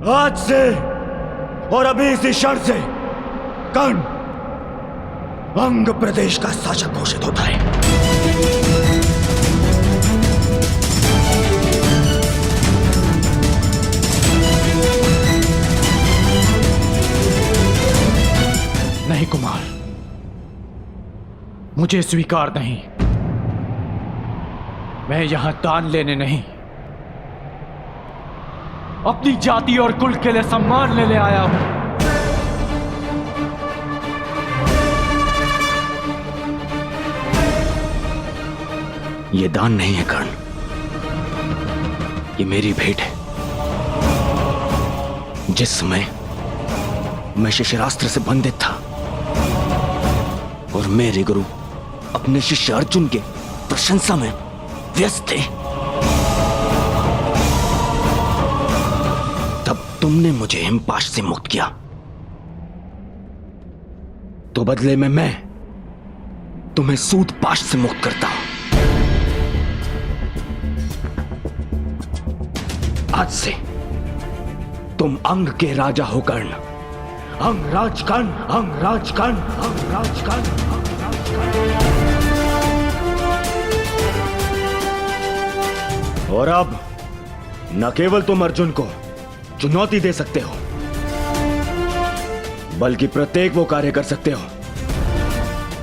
आज से और अभी इसी क्षण से कर्ण अंग प्रदेश का शासक घोषित होता है। नहीं कुमार, मुझे स्वीकार नहीं। मैं यहां दान लेने नहीं, अपनी जाति और कुल के लिए सम्मान लेने आया हूं। यह दान नहीं है कर्ण, ये मेरी भेंट है। जिस समय मैं शिशिरास्त्र से बंधित था और मेरे गुरु अपने शिष्य अर्जुन के प्रशंसा में व्यस्त थे, तब तुमने मुझे हिमपाश से मुक्त किया। तो बदले में मैं तुम्हें सूतपाश से मुक्त करता हूं। आज से तुम अंग के राजा हो कर्ण। अंगराज कर्ण, अंगराज कर्ण, अंगराज कर्ण, अंगराज कर्ण। और अब न केवल तुम अर्जुन को चुनौती दे सकते हो, बल्कि प्रत्येक वो कार्य कर सकते हो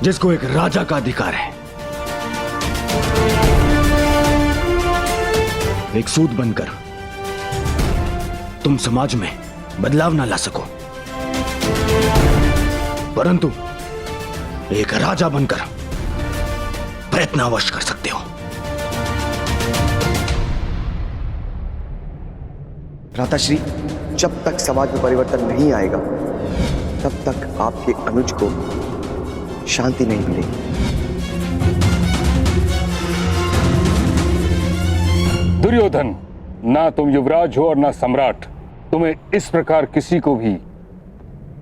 जिसको एक राजा का अधिकार है। एक सूत बनकर तुम समाज में बदलाव ना ला सको, परंतु एक राजा बनकर प्रयत्न अवश्य कर सकते हो। भ्राताश्री, जब तक समाज में परिवर्तन नहीं आएगा तब तक आपके अनुज को शांति नहीं मिलेगी। दुर्योधन, ना तुम युवराज हो और ना सम्राट। तुम्हें इस प्रकार किसी को भी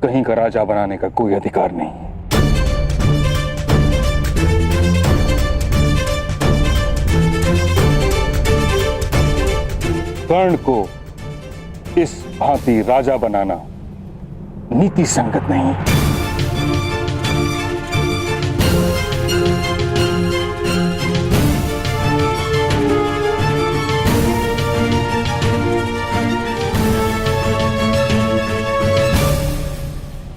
कहीं का राजा बनाने का कोई अधिकार नहीं। कर्ण को इस भांति राजा बनाना नीति संगत नहीं।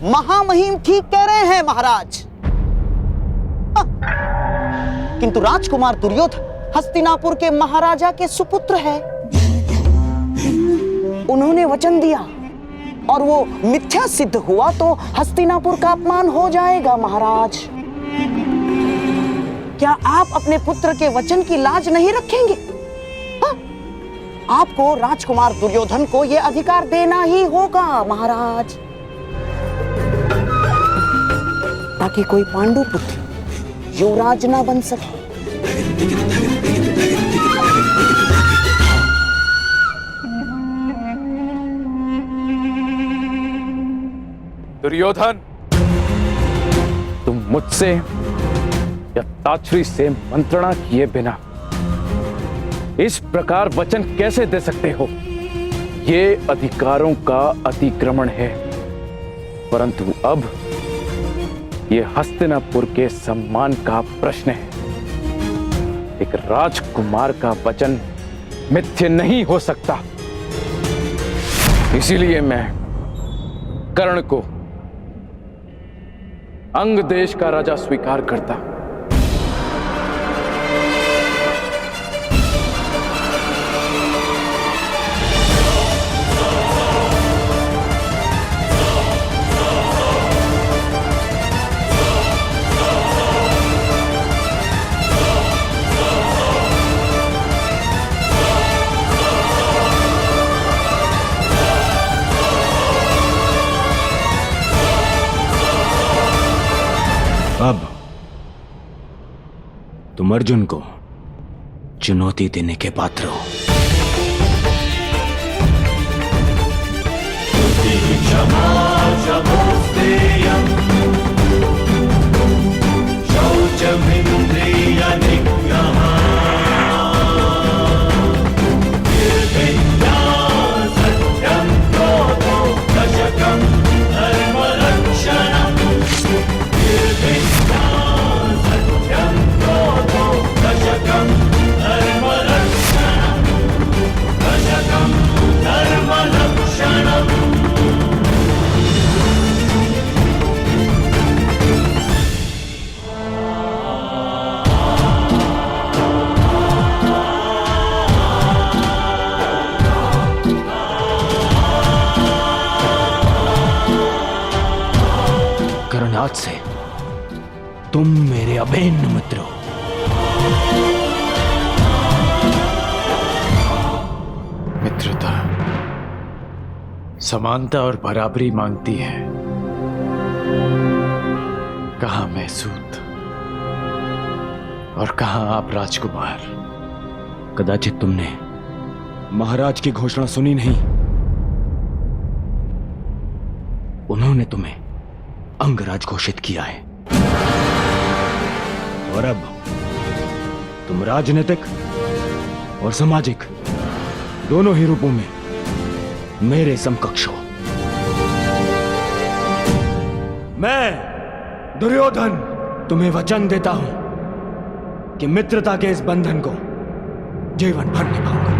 महामहिम ठीक कह रहे हैं महाराज। किंतु राजकुमार दुर्योधन हस्तिनापुर के महाराजा के सुपुत्र है। उन्होंने वचन दिया और वो मिथ्या सिद्ध हुआ तो हस्तिनापुर का अपमान हो जाएगा महाराज। क्या आप अपने पुत्र के वचन की लाज नहीं रखेंगे? आपको राजकुमार दुर्योधन को यह अधिकार देना ही होगा महाराज, ताकि कोई पांडु पुत्र युवराज ना बन सके। दुर्योधन, तुम मुझसे या ताछरी से मंत्रणा किए बिना इस प्रकार वचन कैसे दे सकते हो? ये अधिकारों का अतिक्रमण है। परंतु अब ये हस्तिनापुर के सम्मान का प्रश्न है। एक राजकुमार का वचन मिथ्य नहीं हो सकता। इसीलिए मैं कर्ण को अंग देश का राजा स्वीकार करता। अब तुम अर्जुन को चुनौती देने के पात्र हो। आज से तुम मेरे अभिन्न मित्र हो। मित्रता समानता और बराबरी मांगती है, कहां मैं सूत और कहां आप राजकुमार। कदाचित तुमने महाराज की घोषणा सुनी नहीं। उन्होंने तुम्हें अंगराज घोषित किया है और अब तुम राजनीतिक और सामाजिक दोनों ही रूपों में मेरे समकक्ष हो। मैं दुर्योधन तुम्हें वचन देता हूं कि मित्रता के इस बंधन को जीवन भर निभाऊंगा।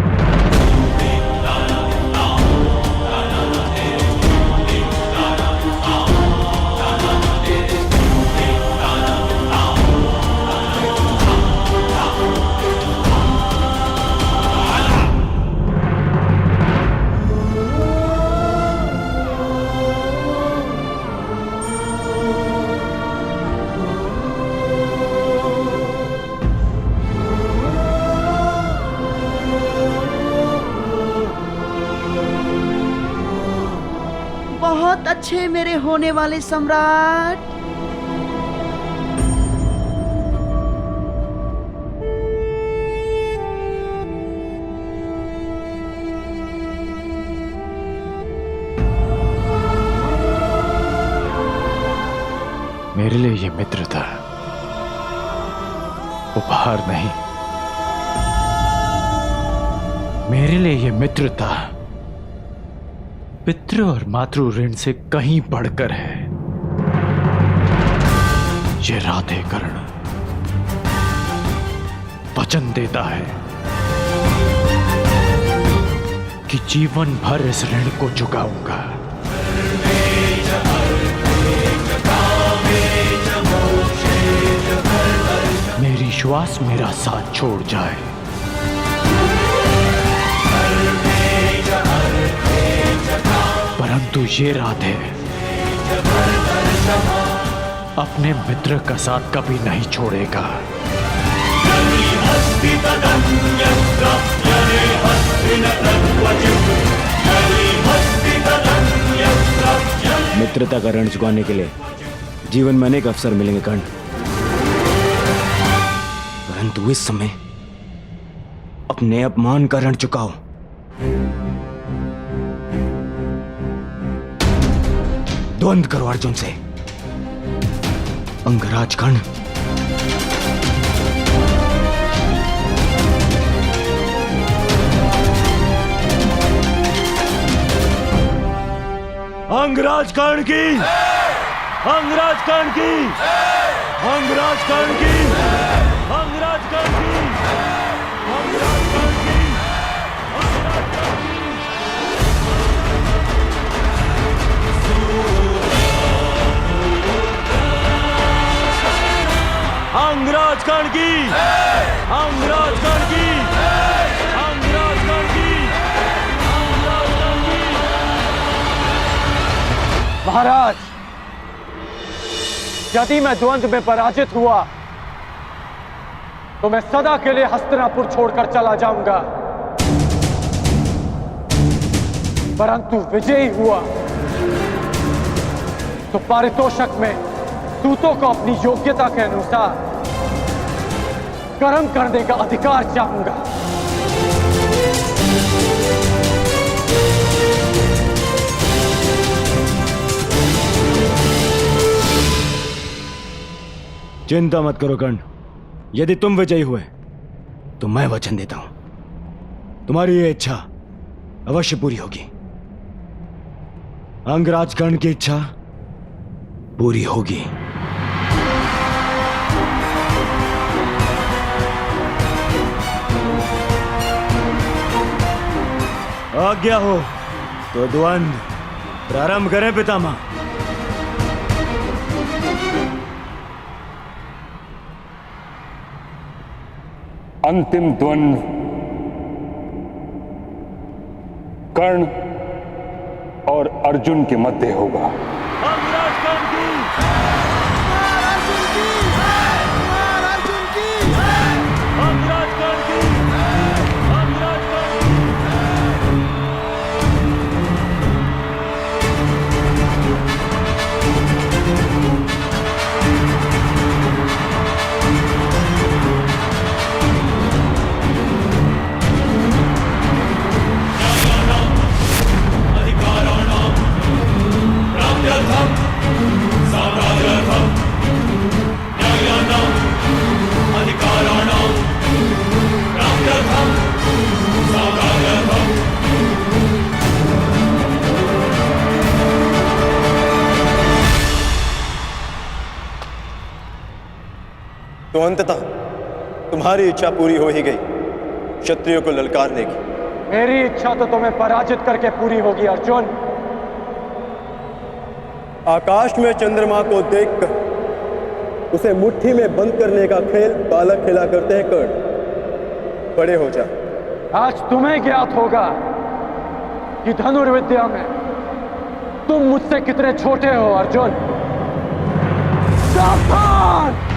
बहुत अच्छे मेरे होने वाले सम्राट। मेरे लिए ये मित्रता उपहार नहीं, मेरे लिए ये मित्रता पितृ और मातृ ऋण से कहीं बढ़कर है। ये राधेकर्ण वचन देता है कि जीवन भर इस ऋण को चुकाऊंगा। मेरी श्वास मेरा साथ छोड़ जाए, परंतु ये राधे अपने मित्र का साथ कभी नहीं छोड़ेगा। मित्रता का ऋण चुकाने के लिए जीवन में अनेक अवसर मिलेंगे कर्ण, परंतु इस समय अपने अपमान का ऋण चुकाओ। द्वंद्व करो अर्जुन से। अंगराज कर्ण अंगराज कर्ण की, अंगराज कर्ण की, अंगराज कर्ण की, अंगराज कर्ण की, अंगराज कर्ण की, अंगराज कर्ण की, अंगराज कर्ण की, अंगराज कर्ण की, अंगराज कर्ण की। महाराज, यदि मैं द्वंद्व में पराजित हुआ तो मैं सदा के लिए हस्तिनापुर छोड़कर चला जाऊंगा, परंतु विजयी हुआ तो पारितोषक में दूतों को अपनी योग्यता के अनुसार कर्म करने का अधिकार चाहूंगा। चिंता मत करो कर्ण, यदि तुम विजयी हुए तो मैं वचन देता हूं तुम्हारी ये इच्छा अवश्य पूरी होगी। अंगराज कर्ण की इच्छा पूरी होगी। आज्ञा हो तो द्वंद्व प्रारंभ करें पितामह। अंतिम द्वंद्व कर्ण और अर्जुन के मध्य होगा। अंगराज कर्ण की तो अंततः तुम्हारी इच्छा पूरी हो ही गई, क्षत्रियों को ललकारने की। मेरी इच्छा तो तुम्हें पराजित करके पूरी होगी अर्जुन। आकाश में चंद्रमा को देखकर उसे मुट्ठी में बंद करने का खेल बालक खेला करते हैं कर्ण। बड़े हो जा। आज तुम्हें ज्ञात होगा कि धनुर्विद्या में तुम मुझसे कितने छोटे हो अर्जुन। सावधान!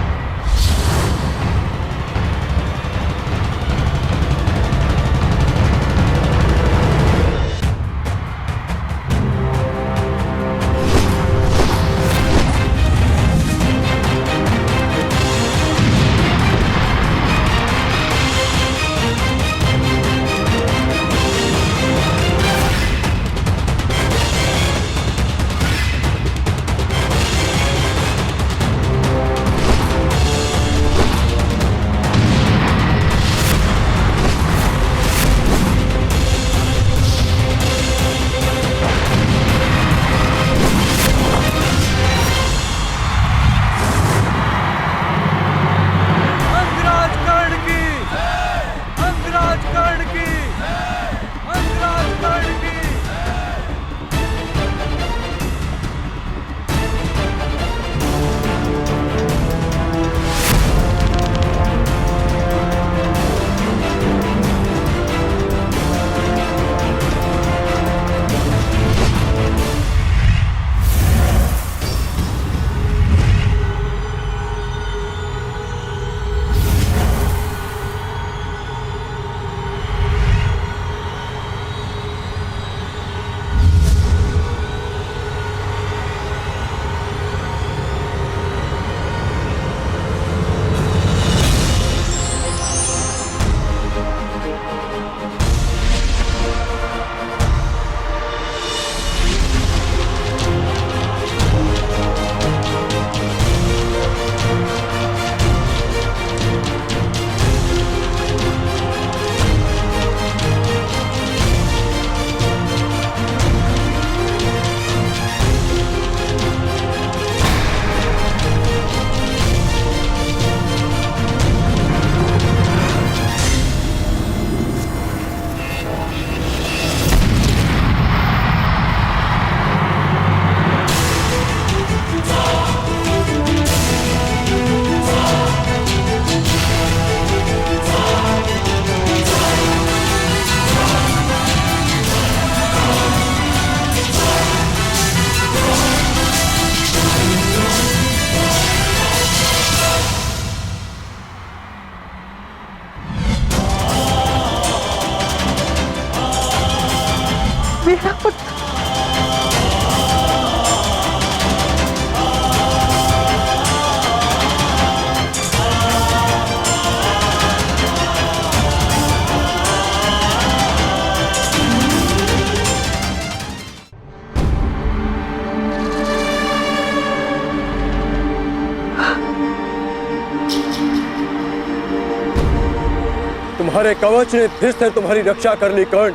तुम्हारे कवच ने फिर से तुम्हारी रक्षा कर ली कर्ण,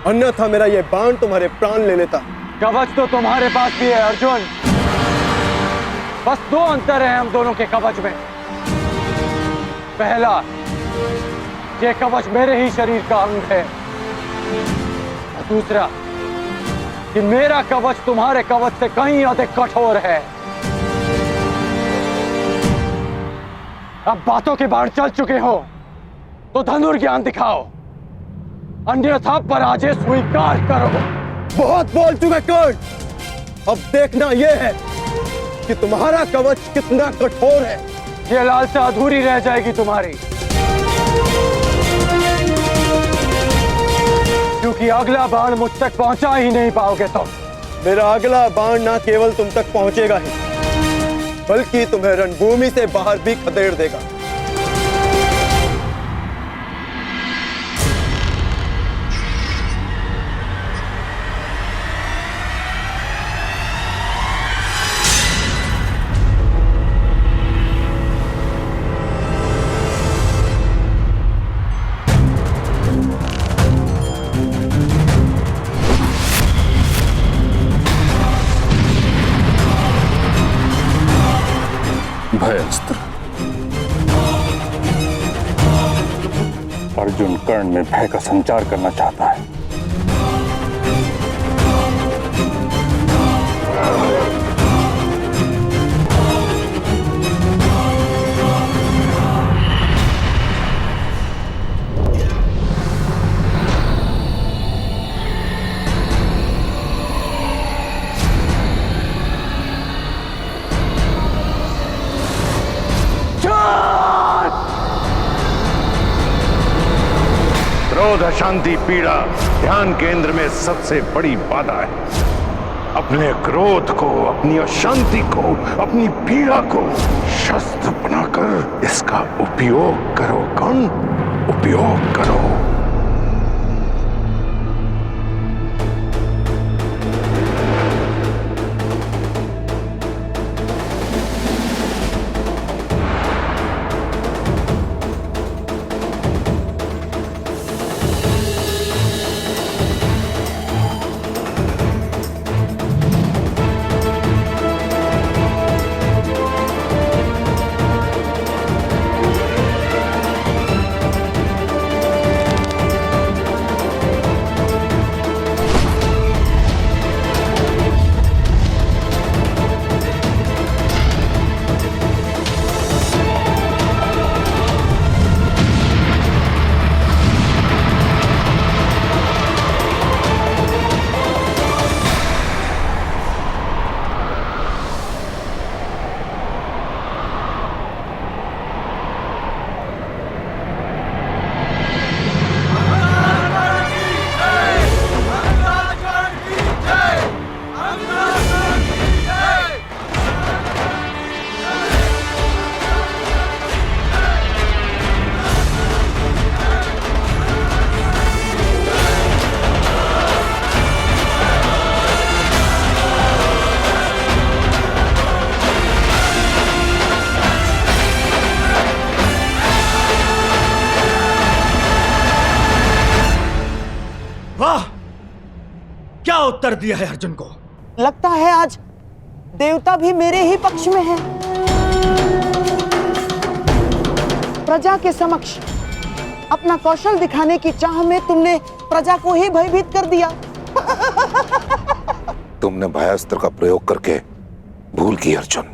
अन्यथा मेरा यह बाण तुम्हारे प्राण ले लेता। कवच तो तुम्हारे पास भी है अर्जुन, बस दो अंतर है हम दोनों के कवच में। पहला, ये कवच मेरे ही शरीर का अंग है, और दूसरा कि मेरा कवच तुम्हारे कवच से कहीं अधिक कठोर है। अब बातों के बाढ़ चल चुके हो तो धनुर्ज्ञान दिखाओ, अन्यथा पराजय स्वीकार करो। बहुत बोल चुके कर्ण, अब देखना यह है कि तुम्हारा कवच कितना कठोर है। ये लालसा अधूरी रह जाएगी तुम्हारी, क्योंकि अगला बाण मुझ तक पहुंचा ही नहीं पाओगे तुम। मेरा अगला बाण ना केवल तुम तक पहुंचेगा ही, बल्कि तुम्हें रणभूमि से बाहर भी खदेड़ देगा। भयस्त्र, अर्जुन कर्ण में भय का संचार करना चाहता है। क्रोध, अशांति, पीड़ा ध्यान केंद्र में सबसे बड़ी बाधा है। अपने क्रोध को, अपनी अशांति को, अपनी पीड़ा को शस्त्र बनाकर इसका उपयोग करो। कर्ण, उपयोग करो। वाह, क्या उत्तर दिया है अर्जुन को। लगता है आज देवता भी मेरे ही पक्ष में है। प्रजा के समक्ष अपना कौशल दिखाने की चाह में तुमने प्रजा को ही भयभीत कर दिया। तुमने भयास्त्र का प्रयोग करके भूल की अर्जुन।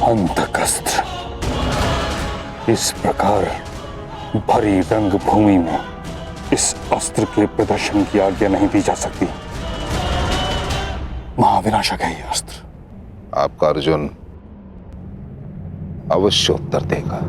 अंतकस्त्र इस प्रकार भरी रंगभूमि में इस अस्त्र के प्रदर्शन की आज्ञा नहीं दी जा सकती। महाविनाशक है यह अस्त्र। आपका अर्जुन अवश्य उत्तर देगा।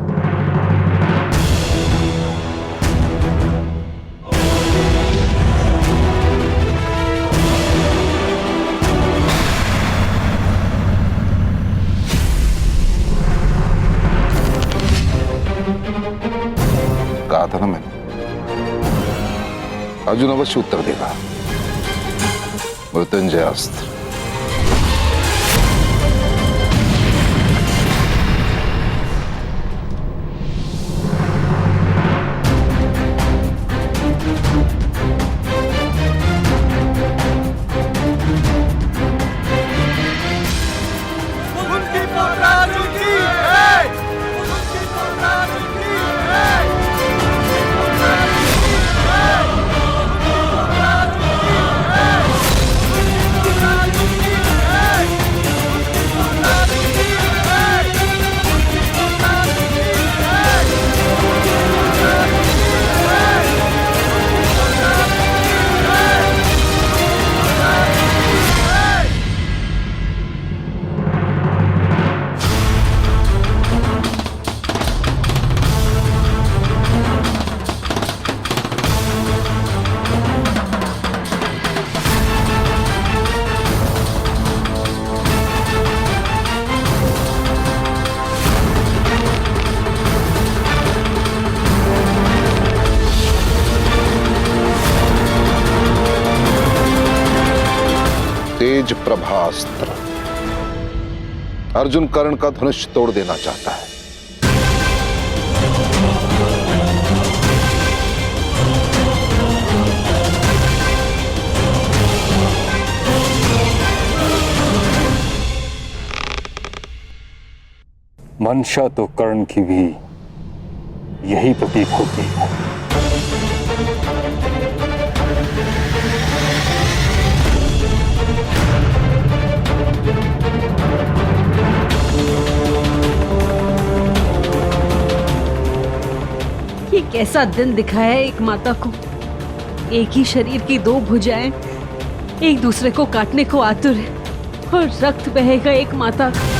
कहा था ना मैंने, अर्जुन अवश्य उत्तर देगा। मृत्युंजय अस्त्र। तेज प्रभास्त्र। अर्जुन कर्ण का धनुष तोड़ देना चाहता है। मंशा तो कर्ण की भी यही प्रतीक होती है। ये कैसा दिन दिखाया है एक माता को। एक ही शरीर की दो भुजाएं एक दूसरे को काटने को आतुर है और रक्त बहेगा एक माता का।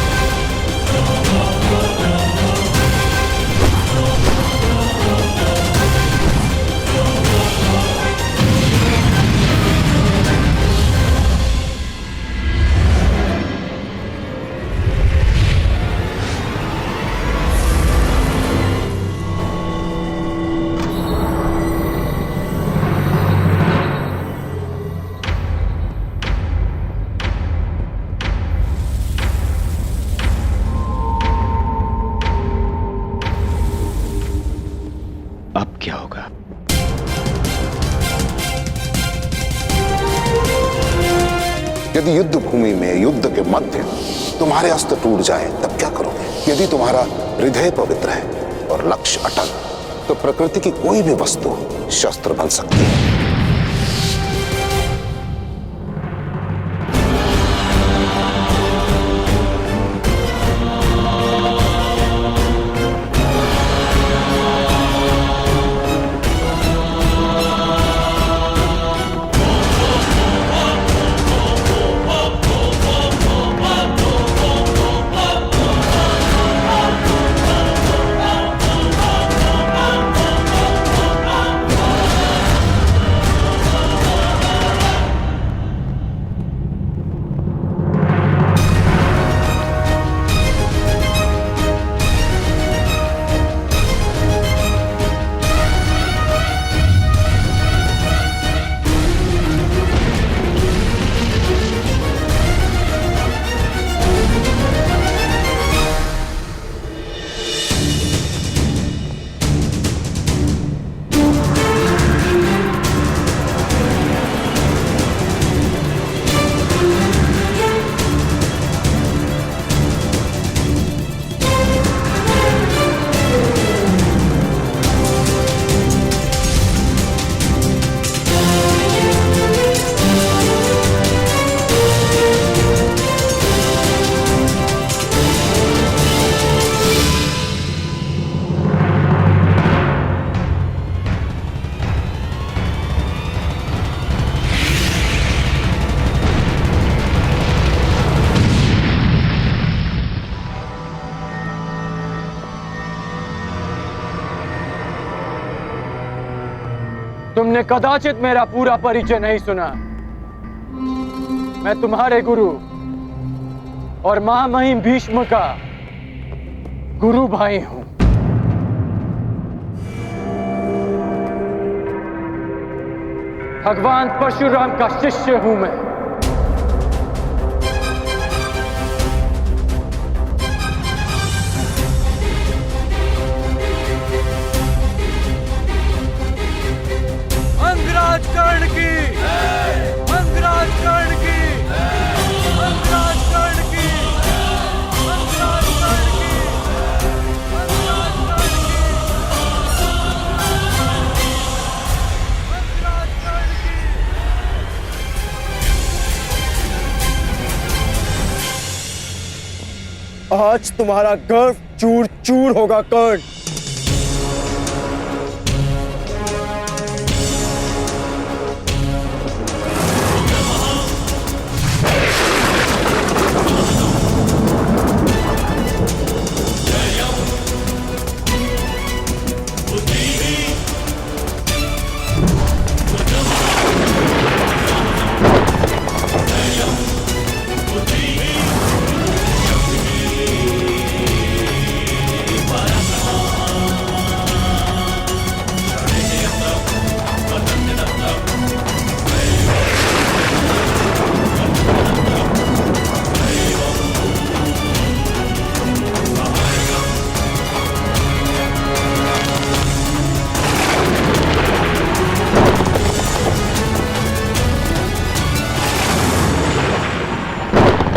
अब क्या होगा? यदि युद्ध भूमि में युद्ध के मध्य तुम्हारे अस्त्र टूट जाए तब क्या करोगे? यदि तुम्हारा हृदय पवित्र है और लक्ष्य अटल, तो प्रकृति की कोई भी वस्तु शस्त्र बन सकती है। तुमने कदाचित मेरा पूरा परिचय नहीं सुना। मैं तुम्हारे गुरु और महामहिम भीष्म का गुरु भाई हूं। भगवान परशुराम का शिष्य हूं मैं। अंगराज कर्ण की, अंगराज कर्ण की, अंगराज कर्ण की, अंगराज कर्ण की, अंगराज कर्ण की, अंगराज कर्ण की। आज तुम्हारा गर्व चूर चूर होगा कर्ण।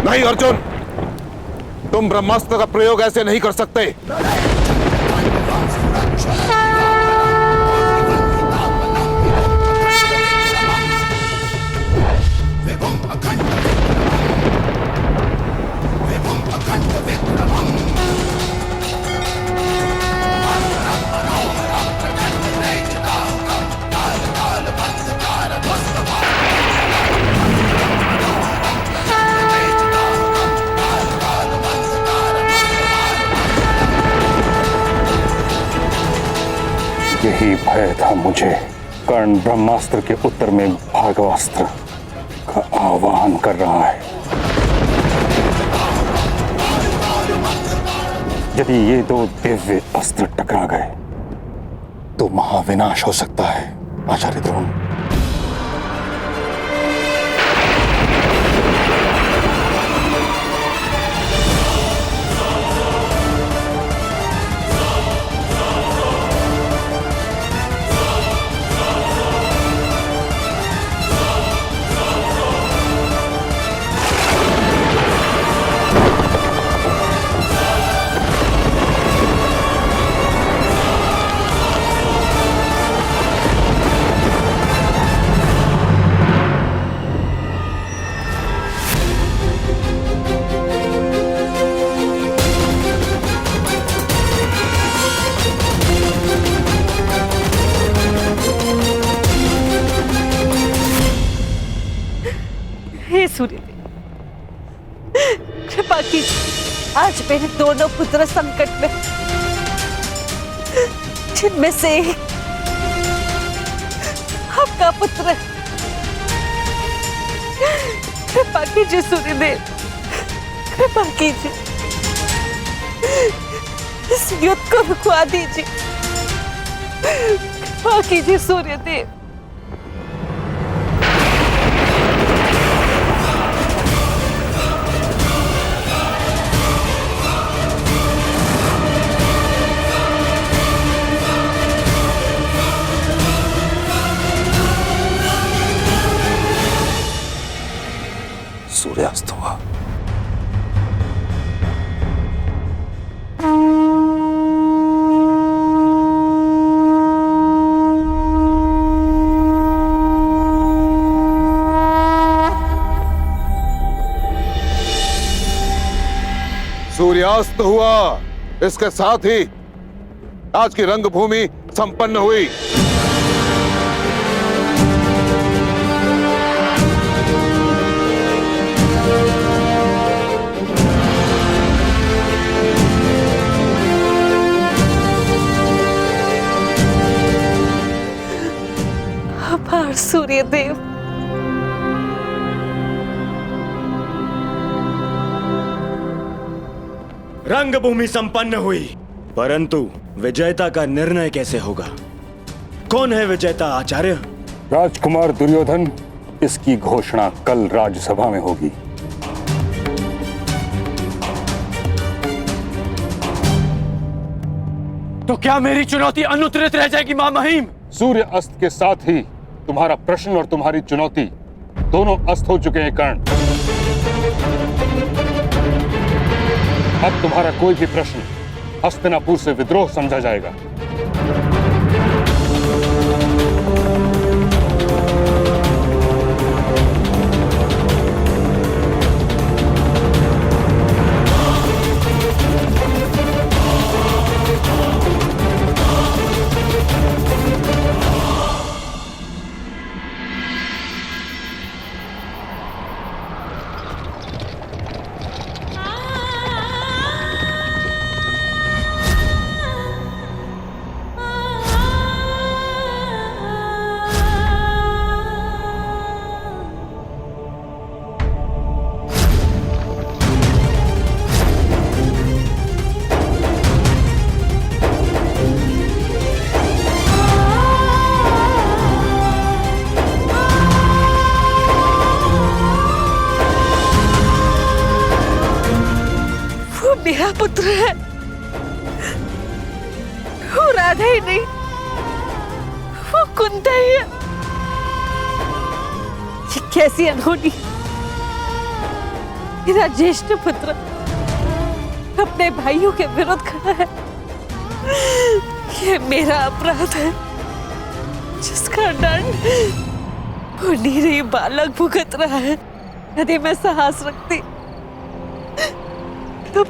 नहीं अर्जुन, तुम ब्रह्मास्त्र का प्रयोग ऐसे नहीं कर सकते। यही भय था मुझे। कर्ण ब्रह्मास्त्र के उत्तर में भार्गवास्त्र का आवाहन कर रहा है। यदि ये दो दिव्य अस्त्र टकरा गए तो महाविनाश हो सकता है आचार्य द्रोण। हे सूर्यदेव, कृपा कीजिए। आज मेरे दोनों पुत्र संकट में, जिनमें से एक आपका पुत्र है। कृपा कीजिए सूर्यदेव, कृपा कीजिए, इस युद्ध को रुकवा दीजिए। कृपा कीजिए सूर्यदेव। सूर्यास्त हुआ। सूर्यास्त हुआ। इसके साथ ही आज की रंगभूमि संपन्न हुई। आभार सूर्यदेव। रंगभूमि संपन्न हुई, परंतु विजेता का निर्णय कैसे होगा? कौन है विजेता आचार्य? राजकुमार दुर्योधन, इसकी घोषणा कल राज्यसभा में होगी। तो क्या मेरी चुनौती अनुत्तरित रह जाएगी महामहिम? सूर्य अस्त के साथ ही तुम्हारा प्रश्न और तुम्हारी चुनौती दोनों अस्त हो चुके हैं कर्ण। अब तुम्हारा कोई भी प्रश्न हस्तिनापुर से विद्रोह समझा जाएगा। मेरा पुत्र है, वो राधा ही नहीं, वो कुंता ही है। ये कैसी अनहोनी, मेरा ज्येष्ठ पुत्र अपने भाइयों के विरुद्ध खड़ा है। ये मेरा अपराध है जिसका दंड वो नीरी बालक भुगत रहा है। यदि मैं साहस रखती तो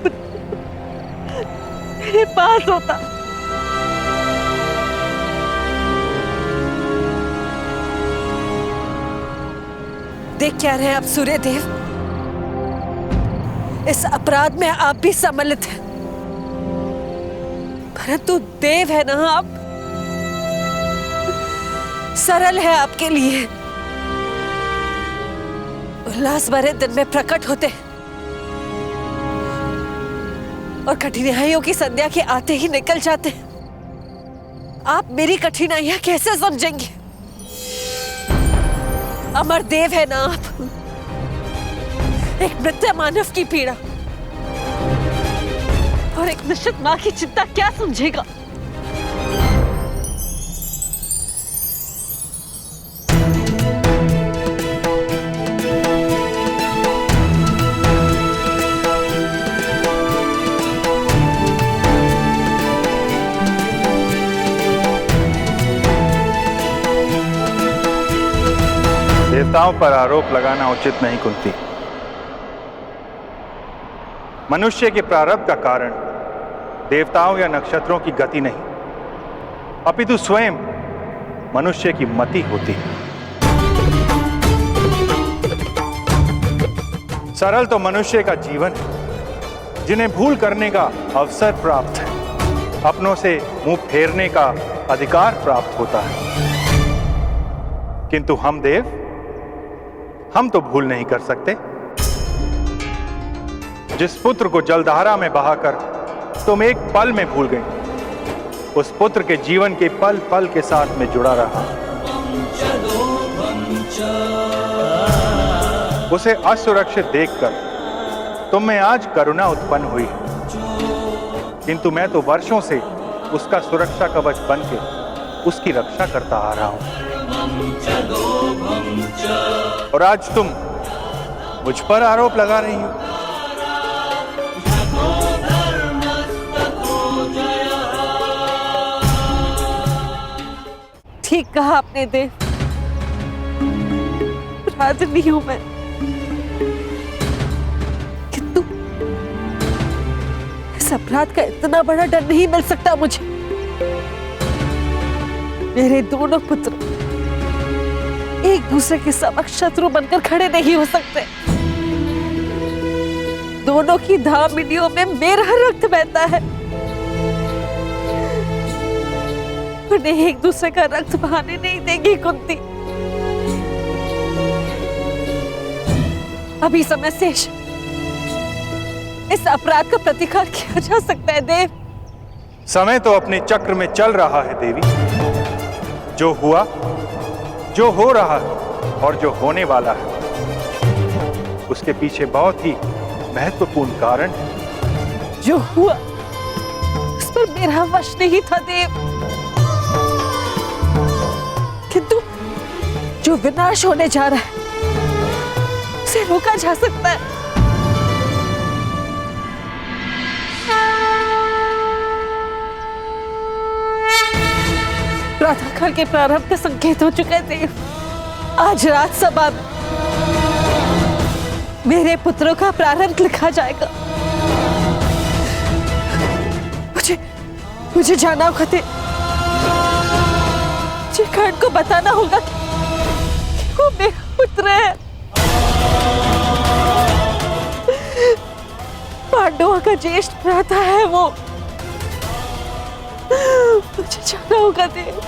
मेरे पास होता। देख क्या रहे हैं आप सूर्यदेव, इस अपराध में आप भी सम्मिलित हैं, परंतु देव है ना आप, सरल है आपके लिए, उल्लास भरे दिन में प्रकट होते हैं और कठिनाइयों की संध्या के आते ही निकल जाते हैं। आप मेरी कठिनाइयां कैसे समझेंगे? अमर देव है ना आप, एक मृत मानव की पीड़ा और एक निश्चित मां की चिंता क्या समझेगा? देवताओं पर आरोप लगाना उचित नहीं कुंती। मनुष्य के प्रारब्ध का कारण देवताओं या नक्षत्रों की गति नहीं, अपितु स्वयं मनुष्य की मति होती है। सरल तो मनुष्य का जीवन है, जिन्हें भूल करने का अवसर प्राप्त है, अपनों से मुंह फेरने का अधिकार प्राप्त होता है। किंतु हम देव, हम तो भूल नहीं कर सकते। जिस पुत्र को जलधारा में बहाकर तुम एक पल में भूल गई, उस पुत्र के जीवन के पल पल के साथ में जुड़ा रहा। उसे असुरक्षित देखकर तुम में आज करुणा उत्पन्न हुई, किंतु मैं तो वर्षों से उसका सुरक्षा कवच बनके उसकी रक्षा करता आ रहा हूं। और आज तुम मुझ पर आरोप लगा रही हो। ठीक कहा आपने देव, अपराधी हूं मैं, किंतु इस अपराध का इतना बड़ा डर नहीं मिल सकता मुझे। मेरे दोनों पुत्र एक दूसरे के समक्ष शत्रु बनकर खड़े नहीं हो सकते। दोनों की धामिनियों में मेरा रक्त बहता है, उन्हें एक दूसरे का रक्त बहाने नहीं देगी कुंती। अभी समय शेष, इस अपराध का प्रतिकार किया जा सकता है देव। समय तो अपने चक्र में चल रहा है देवी। जो हुआ, जो हो रहा है और जो होने वाला है, उसके पीछे बहुत ही महत्वपूर्ण कारण है। जो हुआ उस पर मेरा वश नहीं था देव, किंतु जो विनाश होने जा रहा है उसे रोका जा सकता है। प्रातःकाल के प्रारंभ के संकेत हो चुके थे। आज राजसभा में मेरे पुत्रों का प्रारंभ लिखा जाएगा। मुझे जाना होगा, मुझे कर्ण को बताना होगा कि वो मेरा पुत्र है। पांडवों का ज्येष्ठ भ्राता है वो। मुझे जाना होगा देव।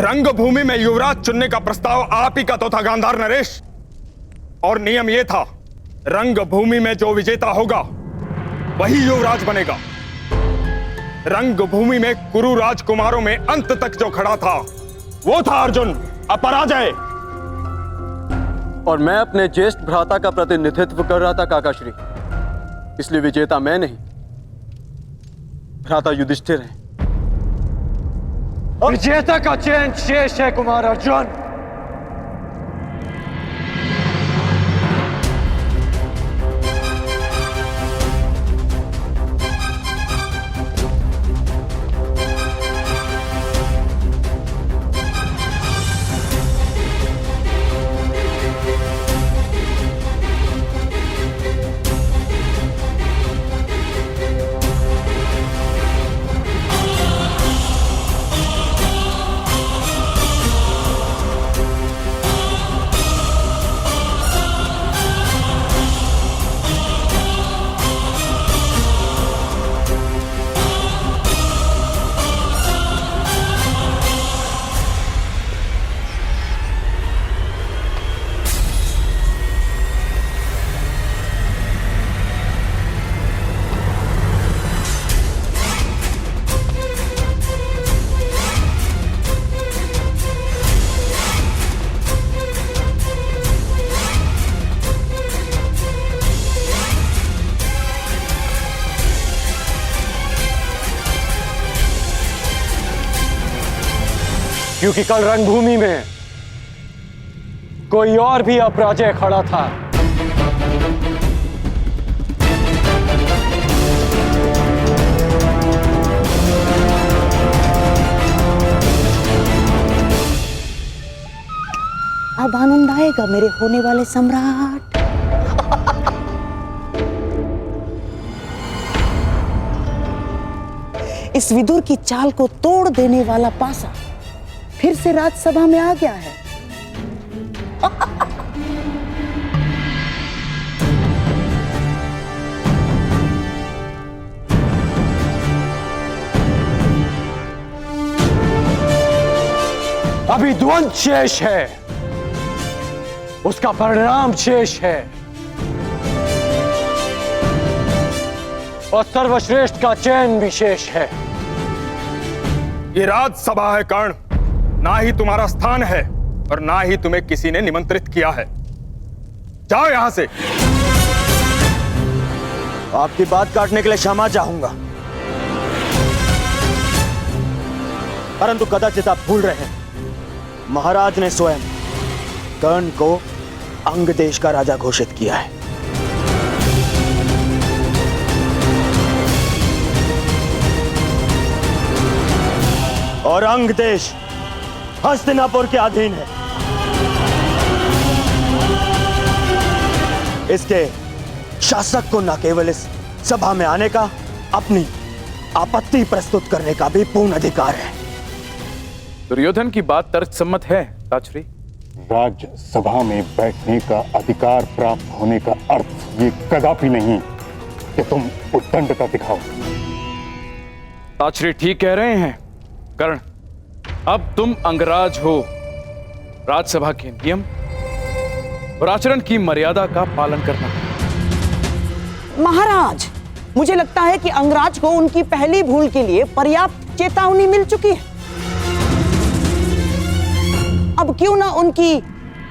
रंगभूमि में युवराज चुनने का प्रस्ताव आप ही का तो था गांधार नरेश, और नियम यह था रंगभूमि में जो विजेता होगा वही युवराज बनेगा। रंगभूमि में कुरु राजकुमारों में अंत तक जो खड़ा था वो था अर्जुन, अपराजय। और मैं अपने ज्येष्ठ भ्राता का प्रतिनिधित्व कर रहा था काकाश्री, इसलिए विजेता मैं नहीं, भ्राता युधिष्ठिर है। विजेता का चयन शेष है कुमार अर्जुन। क्योंकि कल रणभूमि में कोई और भी अपराजय खड़ा था। अब आनंद आएगा मेरे होने वाले सम्राट। इस विदुर की चाल को तोड़ देने वाला पासा फिर से राजसभा में आ गया है। अभी द्वंद्व शेष है, उसका परिणाम शेष है, और सर्वश्रेष्ठ का चयन भी शेष है। ये राजसभा है कर्ण, ना ही तुम्हारा स्थान है और ना ही तुम्हें किसी ने निमंत्रित किया है। जाओ यहां से। आपकी बात काटने के लिए क्षमा चाहूंगा, परंतु कदाचित आप भूल रहे हैं, महाराज ने स्वयं कर्ण को अंग देश का राजा घोषित किया है। और अंग देश हस्तिनापुर के अधीन है। इसके शासक को न केवल इस सभा में आने का, अपनी आपत्ति प्रस्तुत करने का भी पूर्ण अधिकार है। दुर्योधन की बात तर्कसम्मत है ताचरी। राज्यसभा में बैठने का अधिकार प्राप्त होने का अर्थ ये कदापि नहीं कि तुम उद्दंडता दिखाओ। ताचरी ठीक कह रहे हैं कर्ण, अब तुम अंगराज हो। राजसभा के नियम और आचरण की मर्यादा का पालन करना। महाराज, मुझे लगता है कि अंगराज को उनकी पहली भूल के लिए पर्याप्त चेतावनी मिल चुकी है। अब क्यों ना उनकी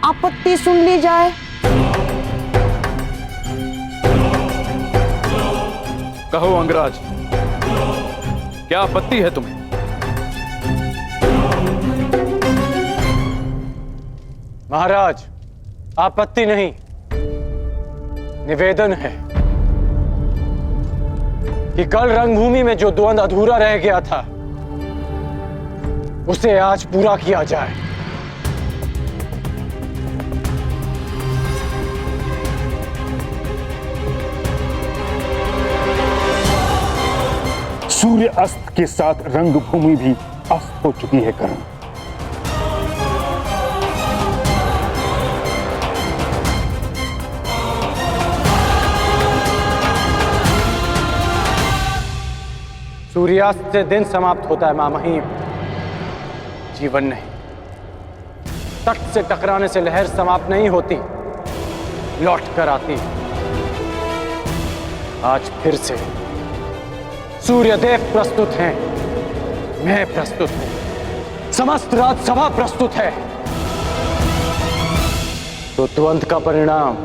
आपत्ति सुन ली जाए। कहो अंगराज, क्या आपत्ति है तुम्हें? महाराज, आपत्ति नहीं, निवेदन है कि कल रणभूमि में जो द्वंद्व अधूरा रह गया था उसे आज पूरा किया जाए। सूर्य अस्त के साथ रंगभूमि भी अस्त हो चुकी है कर्ण। सूर्यास्त से दिन समाप्त होता है मामहीम, जीवन नहीं। तट से टकराने से लहर समाप्त नहीं होती, लौट कर आती है। आज फिर से सूर्यदेव प्रस्तुत हैं, मैं प्रस्तुत हूं, समस्त राजसभा प्रस्तुत है। तो द्वंद्व का परिणाम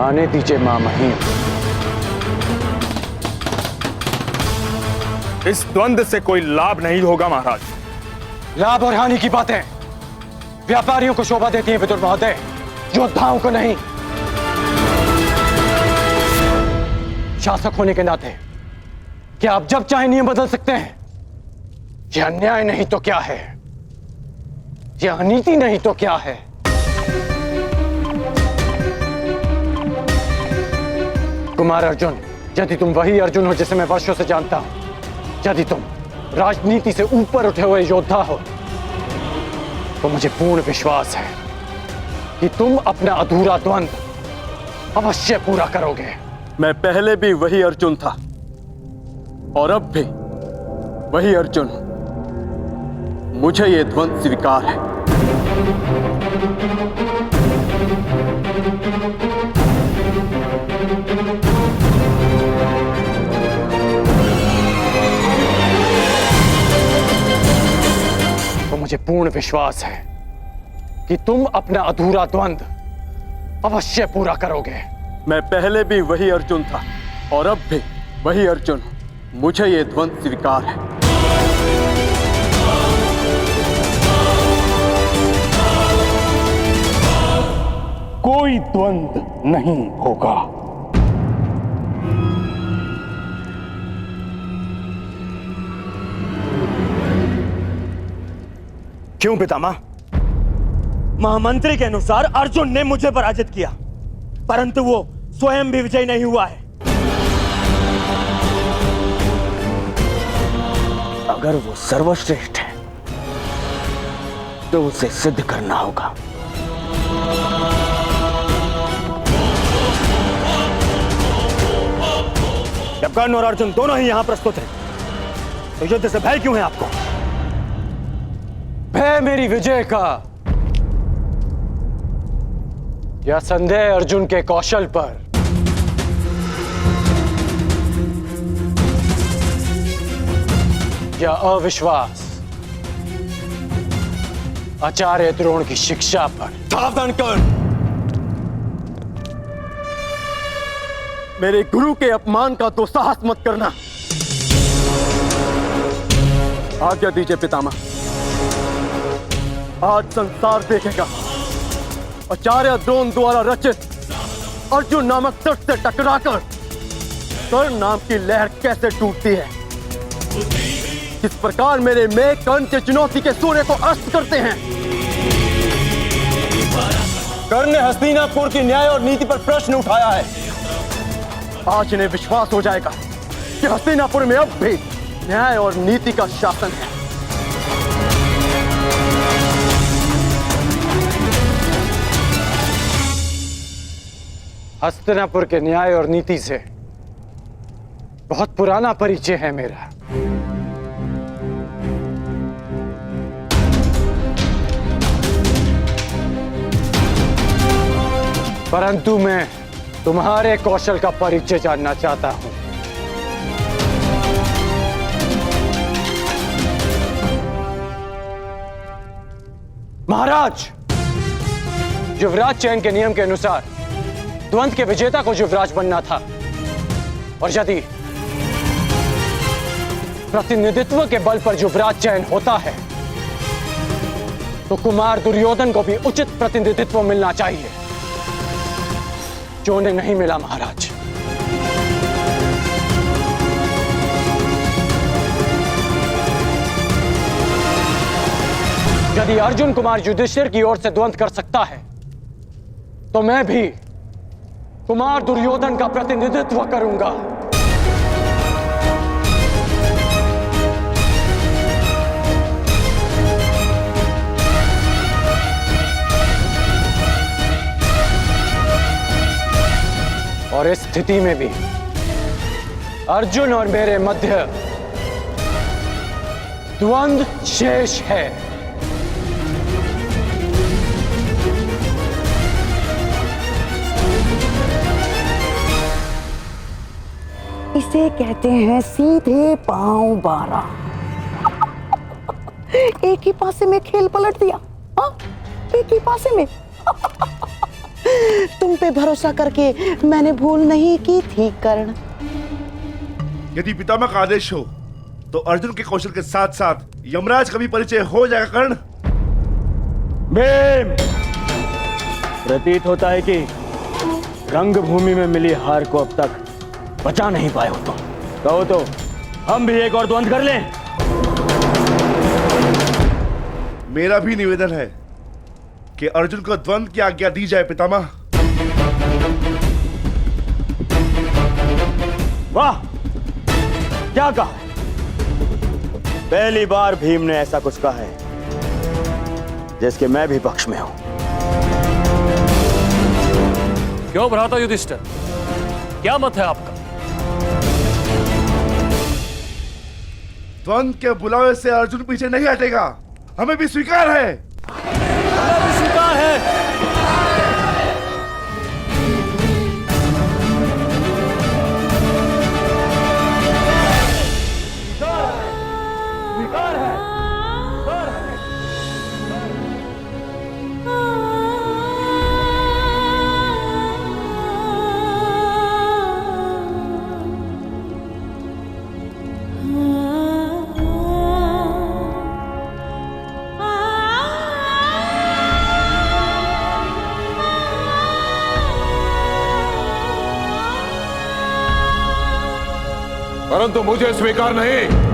आने दीजिए मामहीम। इस द्वंद्व से कोई लाभ नहीं होगा महाराज। लाभ और हानि की बातें व्यापारियों को शोभा देती हैं विदुर महोदय, योद्धाओं को नहीं। शासक होने के नाते क्या आप जब चाहे नियम बदल सकते हैं? यह अन्याय नहीं तो क्या है? यह अनीति नहीं तो क्या है? कुमार अर्जुन, यदि तुम वही अर्जुन हो जिसे मैं वर्षों से जानता हूं, यदि तुम राजनीति से ऊपर उठे हुए योद्धा हो, तो मुझे पूर्ण विश्वास है कि तुम अपना अधूरा द्वंद्व अवश्य पूरा करोगे। मैं पहले भी वही अर्जुन था और अब भी वही अर्जुन हूं। मुझे ये द्वंद्व स्वीकार है। तो मुझे पूर्ण विश्वास है कि तुम अपना अधूरा द्वंद्व अवश्य पूरा करोगे। मैं पहले भी वही अर्जुन था और अब भी वही अर्जुन हूं। मुझे ये द्वंद्व स्वीकार है। द्वंद नहीं होगा। क्यों पितामह? महामंत्री के अनुसार अर्जुन ने मुझे पराजित किया, परंतु वो स्वयं भी विजयी नहीं हुआ है। अगर वो सर्वश्रेष्ठ है तो उसे सिद्ध करना होगा। जब कर्ण और अर्जुन दोनों ही यहां प्रस्तुत हैं, तो युद्ध से भय क्यों है आपको? भय मेरी विजय का या संदेह अर्जुन के कौशल पर? या अविश्वास आचार्य द्रोण की शिक्षा पर? सावधान कर्ण, मेरे गुरु के अपमान का दुस्साहस मत करना। आज्ञा दीजिए पितामह, आज संसार देखेगा आचार्य द्रोण द्वारा रचित अर्जुन नामक तट से टकराकर कर्ण नाम की लहर कैसे टूटती है, किस प्रकार मेरे में कर्ण के चुनौती के सूर्य को अस्त करते हैं। कर्ण ने हस्तिनापुर की न्याय और नीति पर प्रश्न उठाया है। आज इन्हें विश्वास हो जाएगा कि हस्तिनापुर में अब भी न्याय और नीति का शासन है। हस्तिनापुर के न्याय और नीति से बहुत पुराना परिचय है मेरा। परंतु मैं तुम्हारे कौशल का परिचय जानना चाहता हूं। महाराज, युवराज चयन के नियम के अनुसार द्वंद के विजेता को युवराज बनना था, और यदि प्रतिनिधित्व के बल पर युवराज चयन होता है तो कुमार दुर्योधन को भी उचित प्रतिनिधित्व मिलना चाहिए, जो उन्हें नहीं मिला। महाराज, यदि अर्जुन कुमार युधिष्ठिर की ओर से द्वंद कर सकता है तो मैं भी कुमार दुर्योधन का प्रतिनिधित्व करूंगा। और इस स्थिति में भी अर्जुन और मेरे मध्य द्वंद शेष है। इसे कहते हैं सीधे पांव 12। एक ही पासे में खेल पलट दिया। हाँ? एक ही पासे में। तुम पे भरोसा करके मैंने भूल नहीं की थी कर्ण। यदि पितामह का आदेश हो तो अर्जुन के कौशल के साथ साथ यमराज का भी परिचय हो जाएगा कर्ण। भीम, प्रतीत होता है कि रंगभूमि में मिली हार को अब तक बचा नहीं पाए हो तुम। कहो तो हम भी एक और द्वंद कर लें। मेरा भी निवेदन है कि अर्जुन को द्वंद की आज्ञा दी जाए पितामह। वाह, क्या कहा? पहली बार भीम ने ऐसा कुछ कहा है जिसके मैं भी पक्ष में हूं। क्यों भ्राता युधिष्ठिर, क्या मत है आपका? द्वंद के बुलावे से अर्जुन पीछे नहीं हटेगा, हमें भी स्वीकार है। हमें भी स्वीकार है। परंतु मुझे स्वीकार नहीं।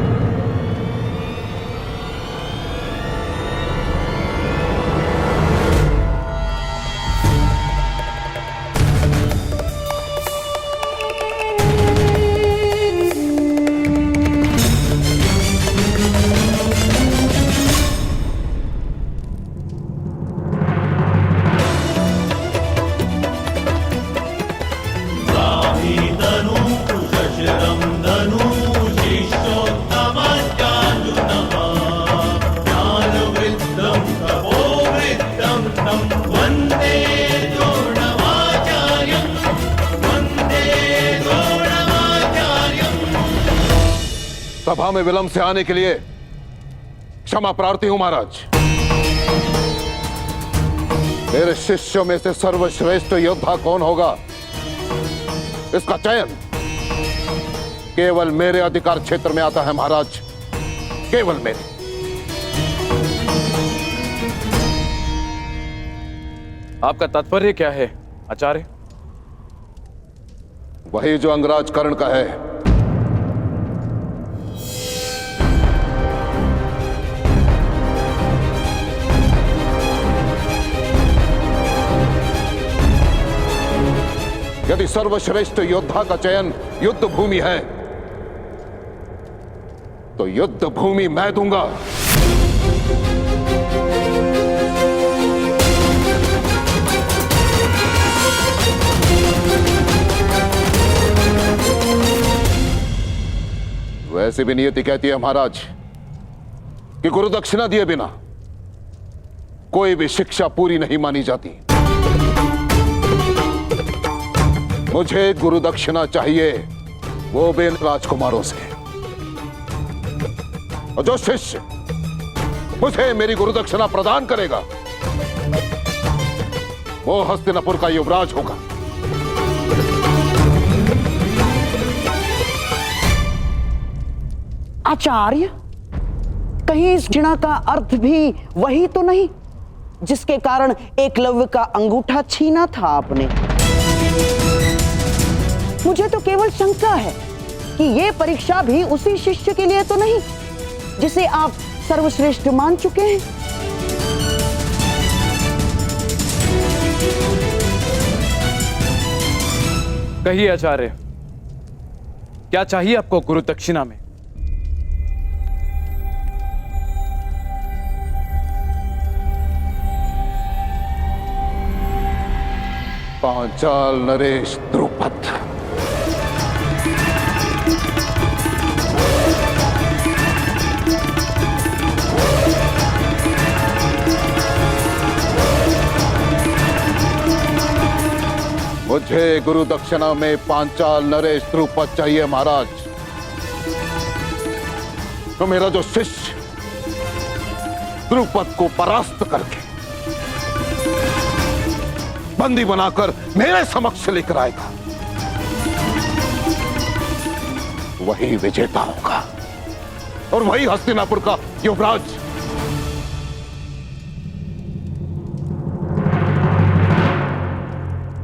सभा में विलंब से आने के लिए क्षमा प्रार्थी हूं महाराज। मेरे शिष्यों में से सर्वश्रेष्ठ योद्धा कौन होगा, इसका चयन केवल मेरे अधिकार क्षेत्र में आता है महाराज, केवल मेरे। आपका तात्पर्य क्या है आचार्य? वही जो अंगराज कर्ण का है। यदि सर्वश्रेष्ठ योद्धा का चयन युद्ध भूमि है तो युद्ध भूमि मैं दूंगा। वैसे भी नियति कहती है महाराज कि गुरु दक्षिणा दिए बिना कोई भी शिक्षा पूरी नहीं मानी जाती। मुझे गुरु दक्षिणा चाहिए, वो भी राजकुमारों से। और जो शिष्य मुझे मेरी गुरु दक्षिणा प्रदान करेगा वो हस्तिनापुर का युवराज होगा। आचार्य, कहीं इस घृणा का अर्थ भी वही तो नहीं जिसके कारण एकलव्य का अंगूठा छीना था आपने? मुझे तो केवल शंका है कि ये परीक्षा भी उसी शिष्य के लिए तो नहीं जिसे आप सर्वश्रेष्ठ मान चुके हैं। कहिए आचार्य, क्या चाहिए आपको गुरु दक्षिणा में? पांचाल नरेश द्रुपद। मुझे गुरु दक्षिणा में पांचाल नरेश द्रुपद चाहिए महाराज। तो मेरा जो शिष्य द्रुपद को परास्त करके बंदी बनाकर मेरे समक्ष लेकर आएगा वही विजेता होगा और वही हस्तिनापुर का युवराज।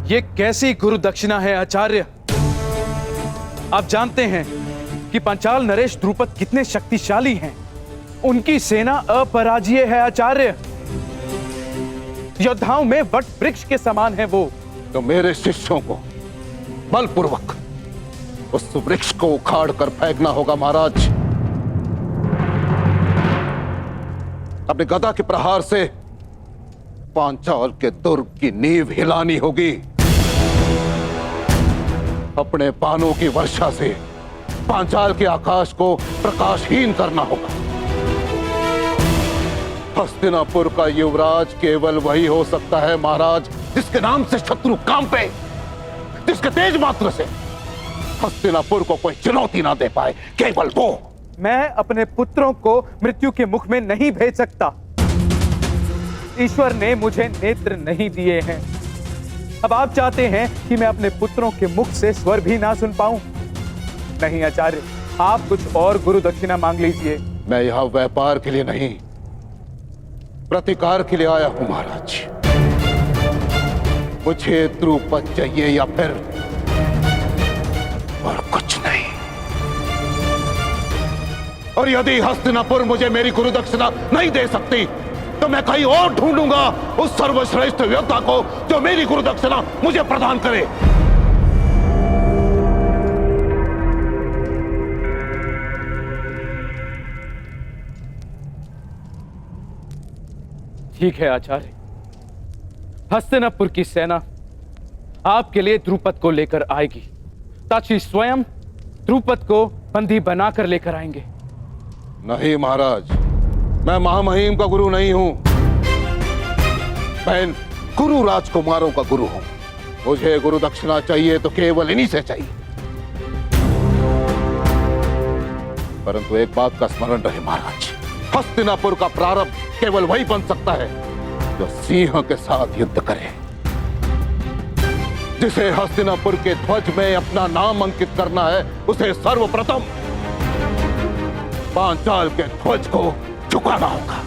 ये कैसी गुरु दक्षिणा है आचार्य? आप जानते हैं कि पांचाल नरेश द्रुपद कितने शक्तिशाली हैं। उनकी सेना अपराजय है आचार्य। योद्धाओं में वट वृक्ष के समान है वो। तो मेरे शिष्यों को बलपूर्वक उस वृक्ष को उखाड़ कर फेंकना होगा महाराज। अपने गदा के प्रहार से पांचाल के दुर्ग की नींव हिलानी होगी। अपने बाणों की वर्षा से पांचाल के आकाश को प्रकाशहीन करना होगा। हस्तिनापुर का युवराज केवल वही हो सकता है महाराज जिसके नाम से शत्रु कांपे, जिसके तेज मात्र से हस्तिनापुर को कोई चुनौती ना दे पाए, केवल वो। मैं अपने पुत्रों को मृत्यु के मुख में नहीं भेज सकता। ईश्वर ने मुझे नेत्र नहीं दिए हैं। अब आप चाहते हैं कि मैं अपने पुत्रों के मुख से स्वर भी ना सुन पाऊं? नहीं आचार्य, आप कुछ और गुरु दक्षिणा मांग लीजिए। मैं यहां व्यापार के लिए नहीं, प्रतिकार के लिए आया हूं महाराज। मुझे द्रुपद चाहिए या फिर और कुछ नहीं। और यदि हस्तिनापुर मुझे मेरी गुरु दक्षिणा नहीं दे सकती तो मैं कहीं और ढूंढूंगा उस सर्वश्रेष्ठ योद्धा को जो मेरी गुरु दक्षिणा मुझे प्रदान करे। ठीक है आचार्य, हस्तिनापुर की सेना आपके लिए द्रुपद को लेकर आएगी। ताक्षी स्वयं द्रुपद को बंदी बनाकर लेकर आएंगे। नहीं महाराज, मैं महामहिम का गुरु नहीं हूं, मैं गुरु राजकुमारों का गुरु हूं। मुझे गुरु दक्षिणा चाहिए तो केवल इन्हीं से चाहिए। परंतु एक बात का स्मरण रहे महाराज, हस्तिनापुर का प्रारंभ केवल वही बन सकता है जो सिंह के साथ युद्ध करे। जिसे हस्तिनापुर के ध्वज में अपना नाम अंकित करना है उसे सर्वप्रथम पांचाल के ध्वज को झुकाना होगा।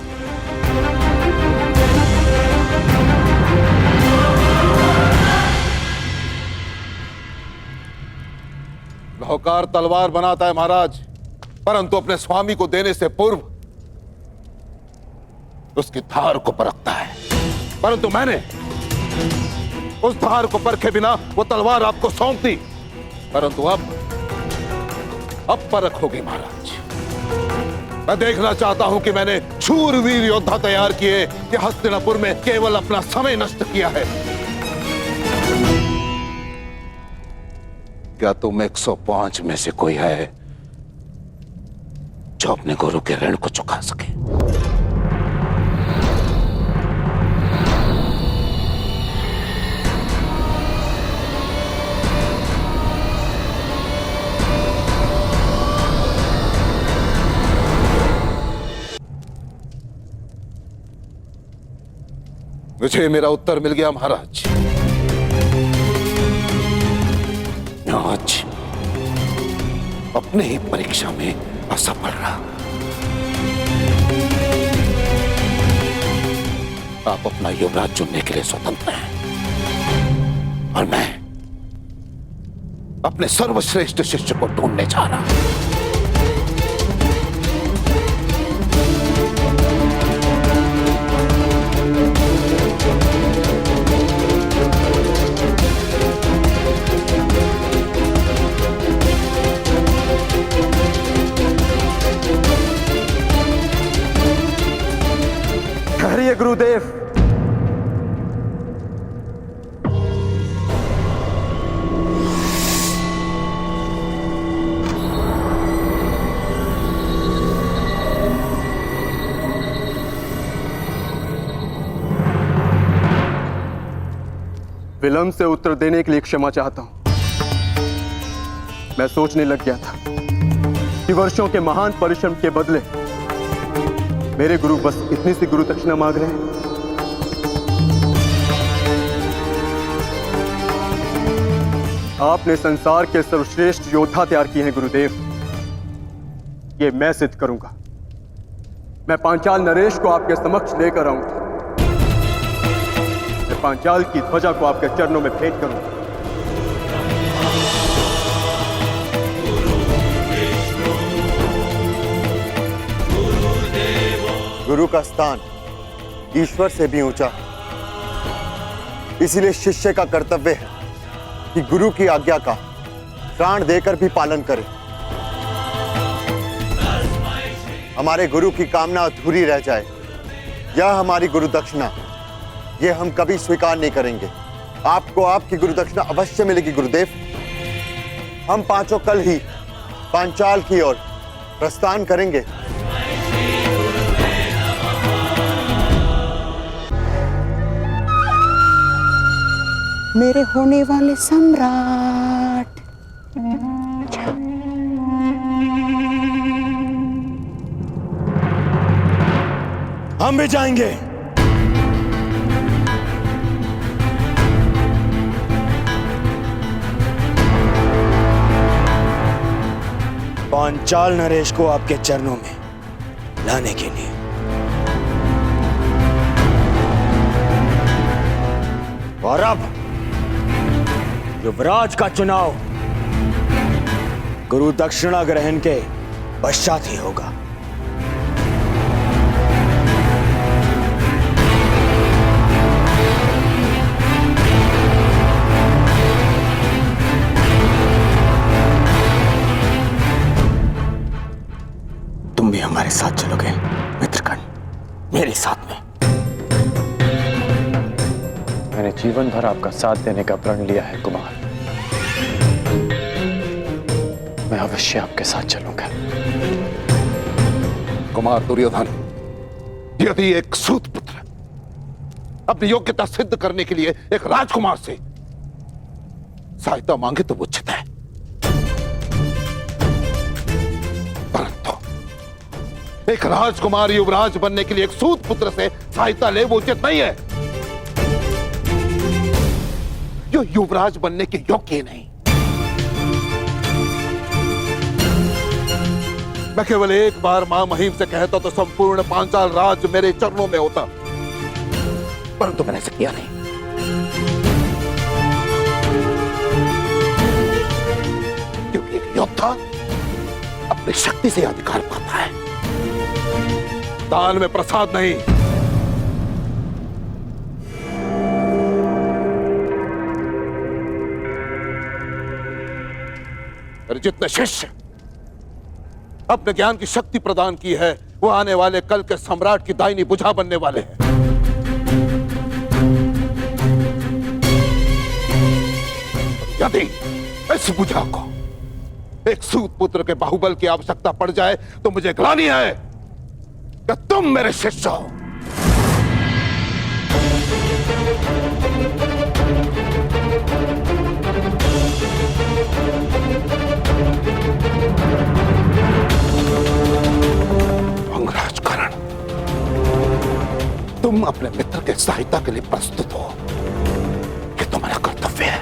नौकार तलवार बनाता है महाराज, परंतु अपने स्वामी को देने से पूर्व उसकी धार को परखता है। परंतु मैंने उस धार को परखे बिना वो तलवार आपको सौंप दी, परंतु अब परख होगी महाराज। मैं देखना चाहता हूं कि मैंने शूरवीर योद्धा तैयार किए कि हस्तिनापुर में केवल अपना समय नष्ट किया है। क्या तुम 105 में से कोई है जो अपने गुरु के ऋण को चुका सके? मुझे मेरा उत्तर मिल गया महाराज। आज अपने ही परीक्षा में असफल रहा। आप अपना युवराज चुनने के लिए स्वतंत्र हैं और मैं अपने सर्वश्रेष्ठ शिष्य को ढूंढने जा रहा हूं। ठहरिए गुरुदेव, विलंब से उत्तर देने के लिए क्षमा चाहता हूं। मैं सोचने लग गया था कि वर्षों के महान परिश्रम के बदले मेरे गुरु बस इतनी सी गुरु दक्षिणा मांग रहे हैं। आपने संसार के सर्वश्रेष्ठ योद्धा तैयार किए हैं गुरुदेव, ये मैं सिद्ध करूंगा। मैं पांचाल नरेश को आपके समक्ष लेकर आऊंगा। मैं पांचाल की ध्वजा को आपके चरणों में भेंट करूंगा। गुरु का स्थान ईश्वर से भी ऊंचा है, इसीलिए शिष्य का कर्तव्य है कि गुरु की आज्ञा का प्राण देकर भी पालन करे। हमारे गुरु की कामना अधूरी रह जाए, यह हमारी गुरु दक्षिणा, यह हम कभी स्वीकार नहीं करेंगे। आपको आपकी गुरु दक्षिणा अवश्य मिलेगी गुरुदेव। हम पांचों कल ही पांचाल की ओर प्रस्थान करेंगे। मेरे होने वाले सम्राट। हम भी जाएंगे। पांचाल नरेश को आपके चरणों में लाने के लिए। और अब युवराज का चुनाव गुरु दक्षिणा ग्रहण के पश्चात ही होगा। तुम भी हमारे साथ चलोगे मित्रकर्ण, मेरे साथ में। मैंने जीवन भर आपका साथ देने का प्रण लिया है कुमार। मैं अवश्य आपके साथ चलूंगा। कुमार दुर्योधन, यदि एक सूत पुत्र अपनी योग्यता सिद्ध करने के लिए एक राजकुमार से सहायता मांगे तो उचित है, परंतु एक राजकुमार युवराज बनने के लिए एक सूत पुत्र से सहायता ले वो उचित नहीं है। जो युवराज बनने के योग्य नहीं। मैं केवल एक बार मां महिम से कहता तो संपूर्ण पांचाल राज मेरे चरणों में होता, परंतु मैंने ऐसा किया नहीं। क्योंकि एक योद्धा अपनी शक्ति से अधिकार पाता है, दान में प्रसाद नहीं। जितने शिष्य अपने ज्ञान की शक्ति प्रदान की है वो आने वाले कल के सम्राट की दाहिनी भुजा बनने वाले हैं। यदि इस भुजा को एक सूत पुत्र के बाहुबल की आवश्यकता पड़ जाए तो मुझे ग्लानि है कि तुम मेरे शिष्य हो। अंगराजकर्ण, तुम अपने मित्र के सहायता के लिए प्रस्तुत हो, ये तुम्हारा कर्तव्य है,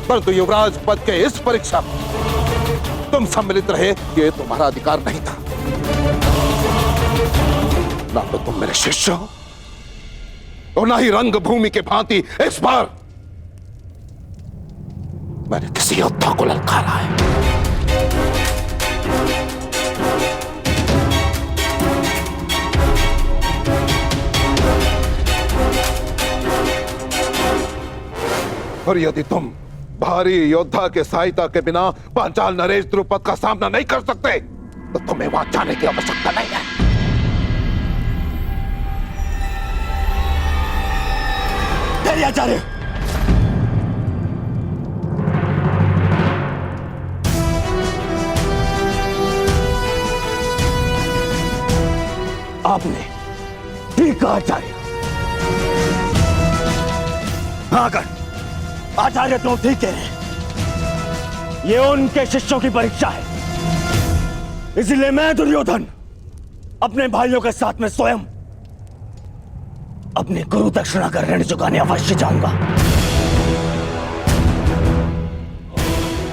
परंतु युवराज पद के इस परीक्षा में तुम सम्मिलित रहे ये तुम्हारा अधिकार नहीं था। ना तो तुम मेरे शिष्य हो और ना ही रंगभूमि के भांति इस बार मैंने किसी योद्धा को ललकारा है। और यदि तुम भारी योद्धा के सहायता के बिना पांचाल नरेश द्रुपद का सामना नहीं कर सकते तो तुम्हें वहां जाने की आवश्यकता नहीं है। आचार्य, आपने ठीक कहा आचार्य। हाँ कर आचार्य, तुम ठीक कह रहे हैं। ये उनके शिष्यों की परीक्षा है, इसलिए मैं दुर्योधन अपने भाइयों के साथ में स्वयं अपनी गुरु दक्षिणा का ऋण चुकाने अवश्य जाऊंगा।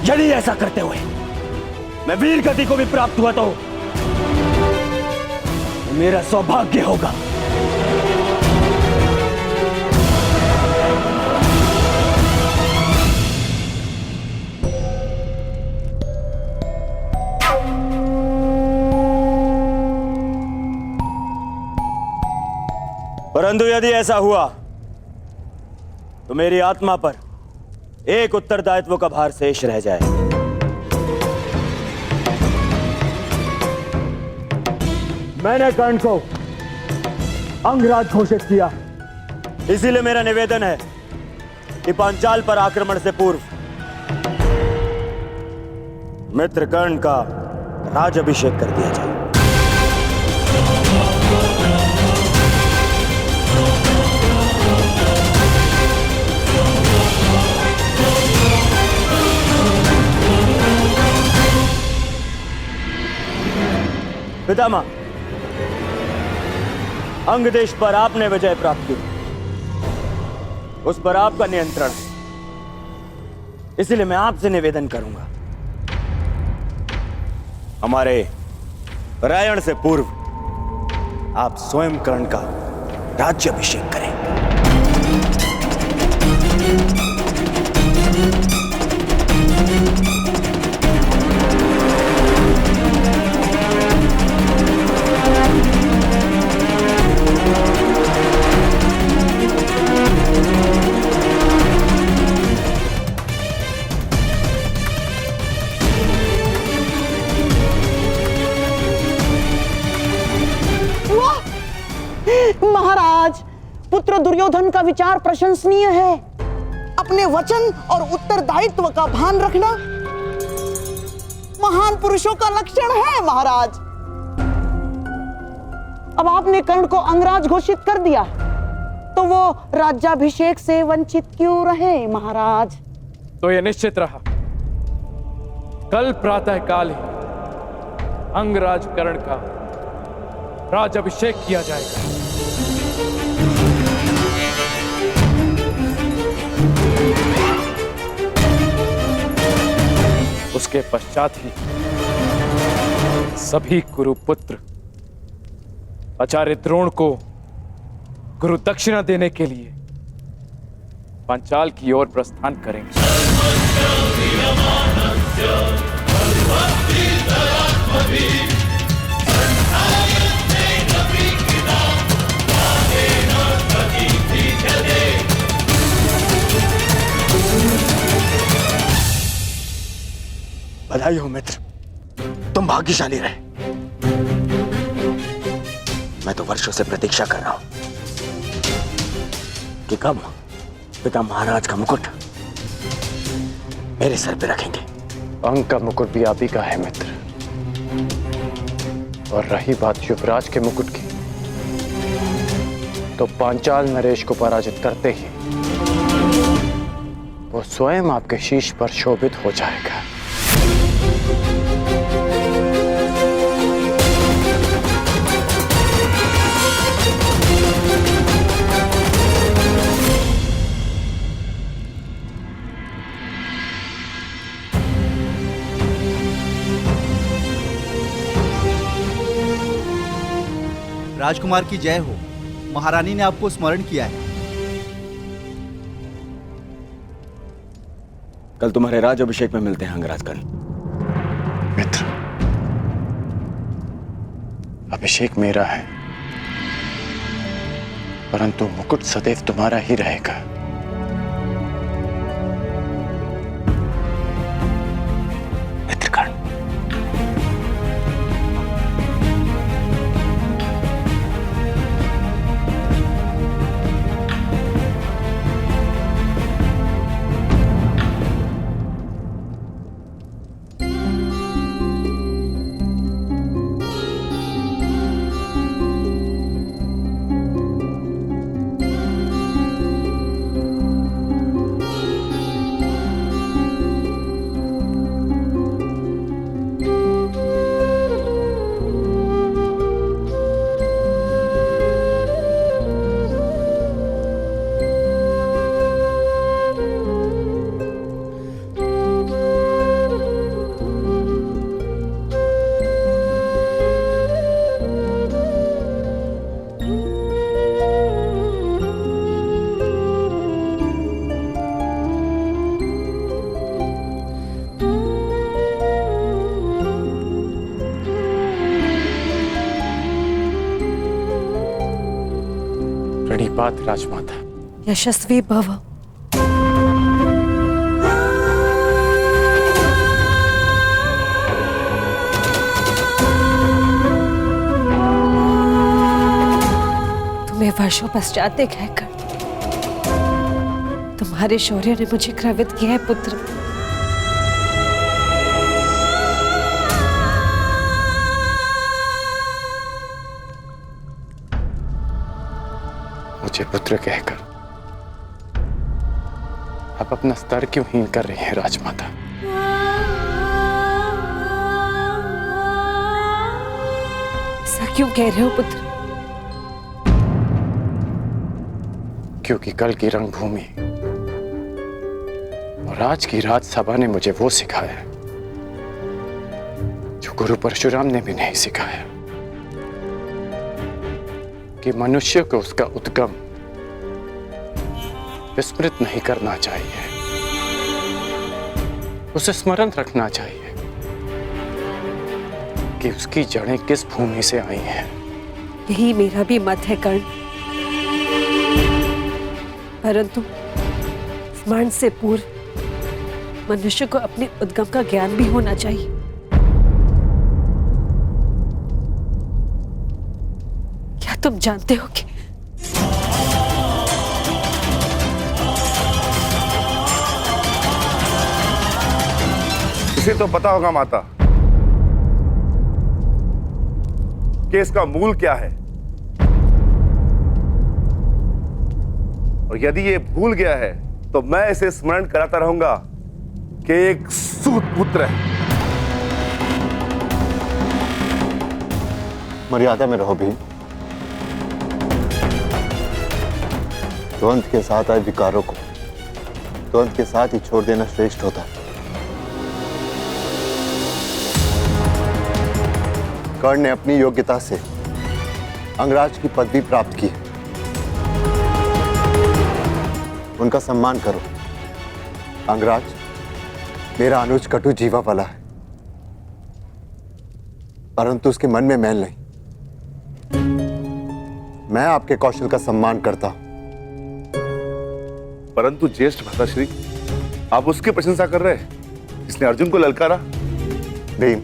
यदि ऐसा करते हुए मैं वीर गति को भी प्राप्त हुआ तो मेरा सौभाग्य होगा। परंतु यदि ऐसा हुआ तो मेरी आत्मा पर एक उत्तरदायित्व का भार शेष रह जाए। मैंने कर्ण को अंगराज घोषित किया, इसीलिए मेरा निवेदन है कि पांचाल पर आक्रमण से पूर्व मित्र कर्ण का राजाभिषेक कर दिया जाए। पितामह, अंग देश पर आपने विजय प्राप्त की, उस पर आपका नियंत्रण है, इसलिए मैं आपसे निवेदन करूंगा हमारे पलायन से पूर्व आप स्वयं कर्ण का राज्याभिषेक करें। पुत्र दुर्योधन का विचार प्रशंसनीय है। अपने वचन और उत्तरदायित्व का भान रखना महान पुरुषों का लक्षण है महाराज। अब आपने कर्ण को अंगराज घोषित कर दिया, तो वो राज्याभिषेक से वंचित क्यों रहे महाराज? तो यह निश्चित रहा, कल प्रातः काल ही अंगराज कर्ण का राज्याभिषेक किया जाएगा। उसके पश्चात ही सभी कुरुपुत्र आचार्य द्रोण को गुरु दक्षिणा देने के लिए पांचाल की ओर प्रस्थान करेंगे। बधाई हो मित्र, तुम भाग्यशाली रहे। मैं तो वर्षों से प्रतीक्षा कर रहा हूं कि कब पिता महाराज का मुकुट मेरे सर पे रखेंगे। अंग का मुकुट भी आप ही का है मित्र, और रही बात युवराज के मुकुट की, तो पांचाल नरेश को पराजित करते ही वो स्वयं आपके शीश पर शोभित हो जाएगा। राजकुमार की जय हो। महारानी ने आपको स्मरण किया है। कल तुम्हारे राज अभिषेक में मिलते हैं अंगराज कर्ण। मित्र, अभिषेक मेरा है, परंतु मुकुट सदैव तुम्हारा ही रहेगा। मित्र कर्ण, प्रणिपात राजमाता। यशस्वी भव। तुम्हें वर्षों पश्चात देखा है कर्ण। तुम्हारे शौर्य ने मुझे गर्वित किया है पुत्र। मुझे पुत्र कहकर आप अपना स्तर क्यों हीन कर रही हैं राजमाता? ऐसा क्यों कह रहे हो पुत्र? क्योंकि कल की रंगभूमि और आज की राजसभा ने मुझे वो सिखाया जो गुरु परशुराम ने भी नहीं सिखाया, कि मनुष्य को उसका उद्गम विस्मृत नहीं करना चाहिए, उसे स्मरण रखना चाहिए कि उसकी जड़ें किस भूमि से आई हैं। यही मेरा भी मत है कर्ण, परंतु स्मरण से पूर्व मनुष्य को अपने उद्गम का ज्ञान भी होना चाहिए। क्या तुम जानते हो कि इसे तो पता होगा माता कि इसका मूल क्या है, और यदि ये भूल गया है तो मैं इसे स्मरण कराता रहूंगा कि एक सूत पुत्र है। मर्यादा में रहो भीम। द्वंद के साथ आए विकारों को द्वंद के साथ ही छोड़ देना श्रेष्ठ होता है। कर्ण ने अपनी योग्यता से अंगराज की पदवी प्राप्त की। उनका सम्मान करो। अंगराज, मेरा अनुज कटु जीवा वाला है, परंतु उसके मन में मैल नहीं। मैं आपके कौशल का सम्मान करता हूं। परंतु ज्येष्ठ भ्राताश्री, आप उसकी प्रशंसा कर रहे हैं जिसने अर्जुन को ललकारा। भीम,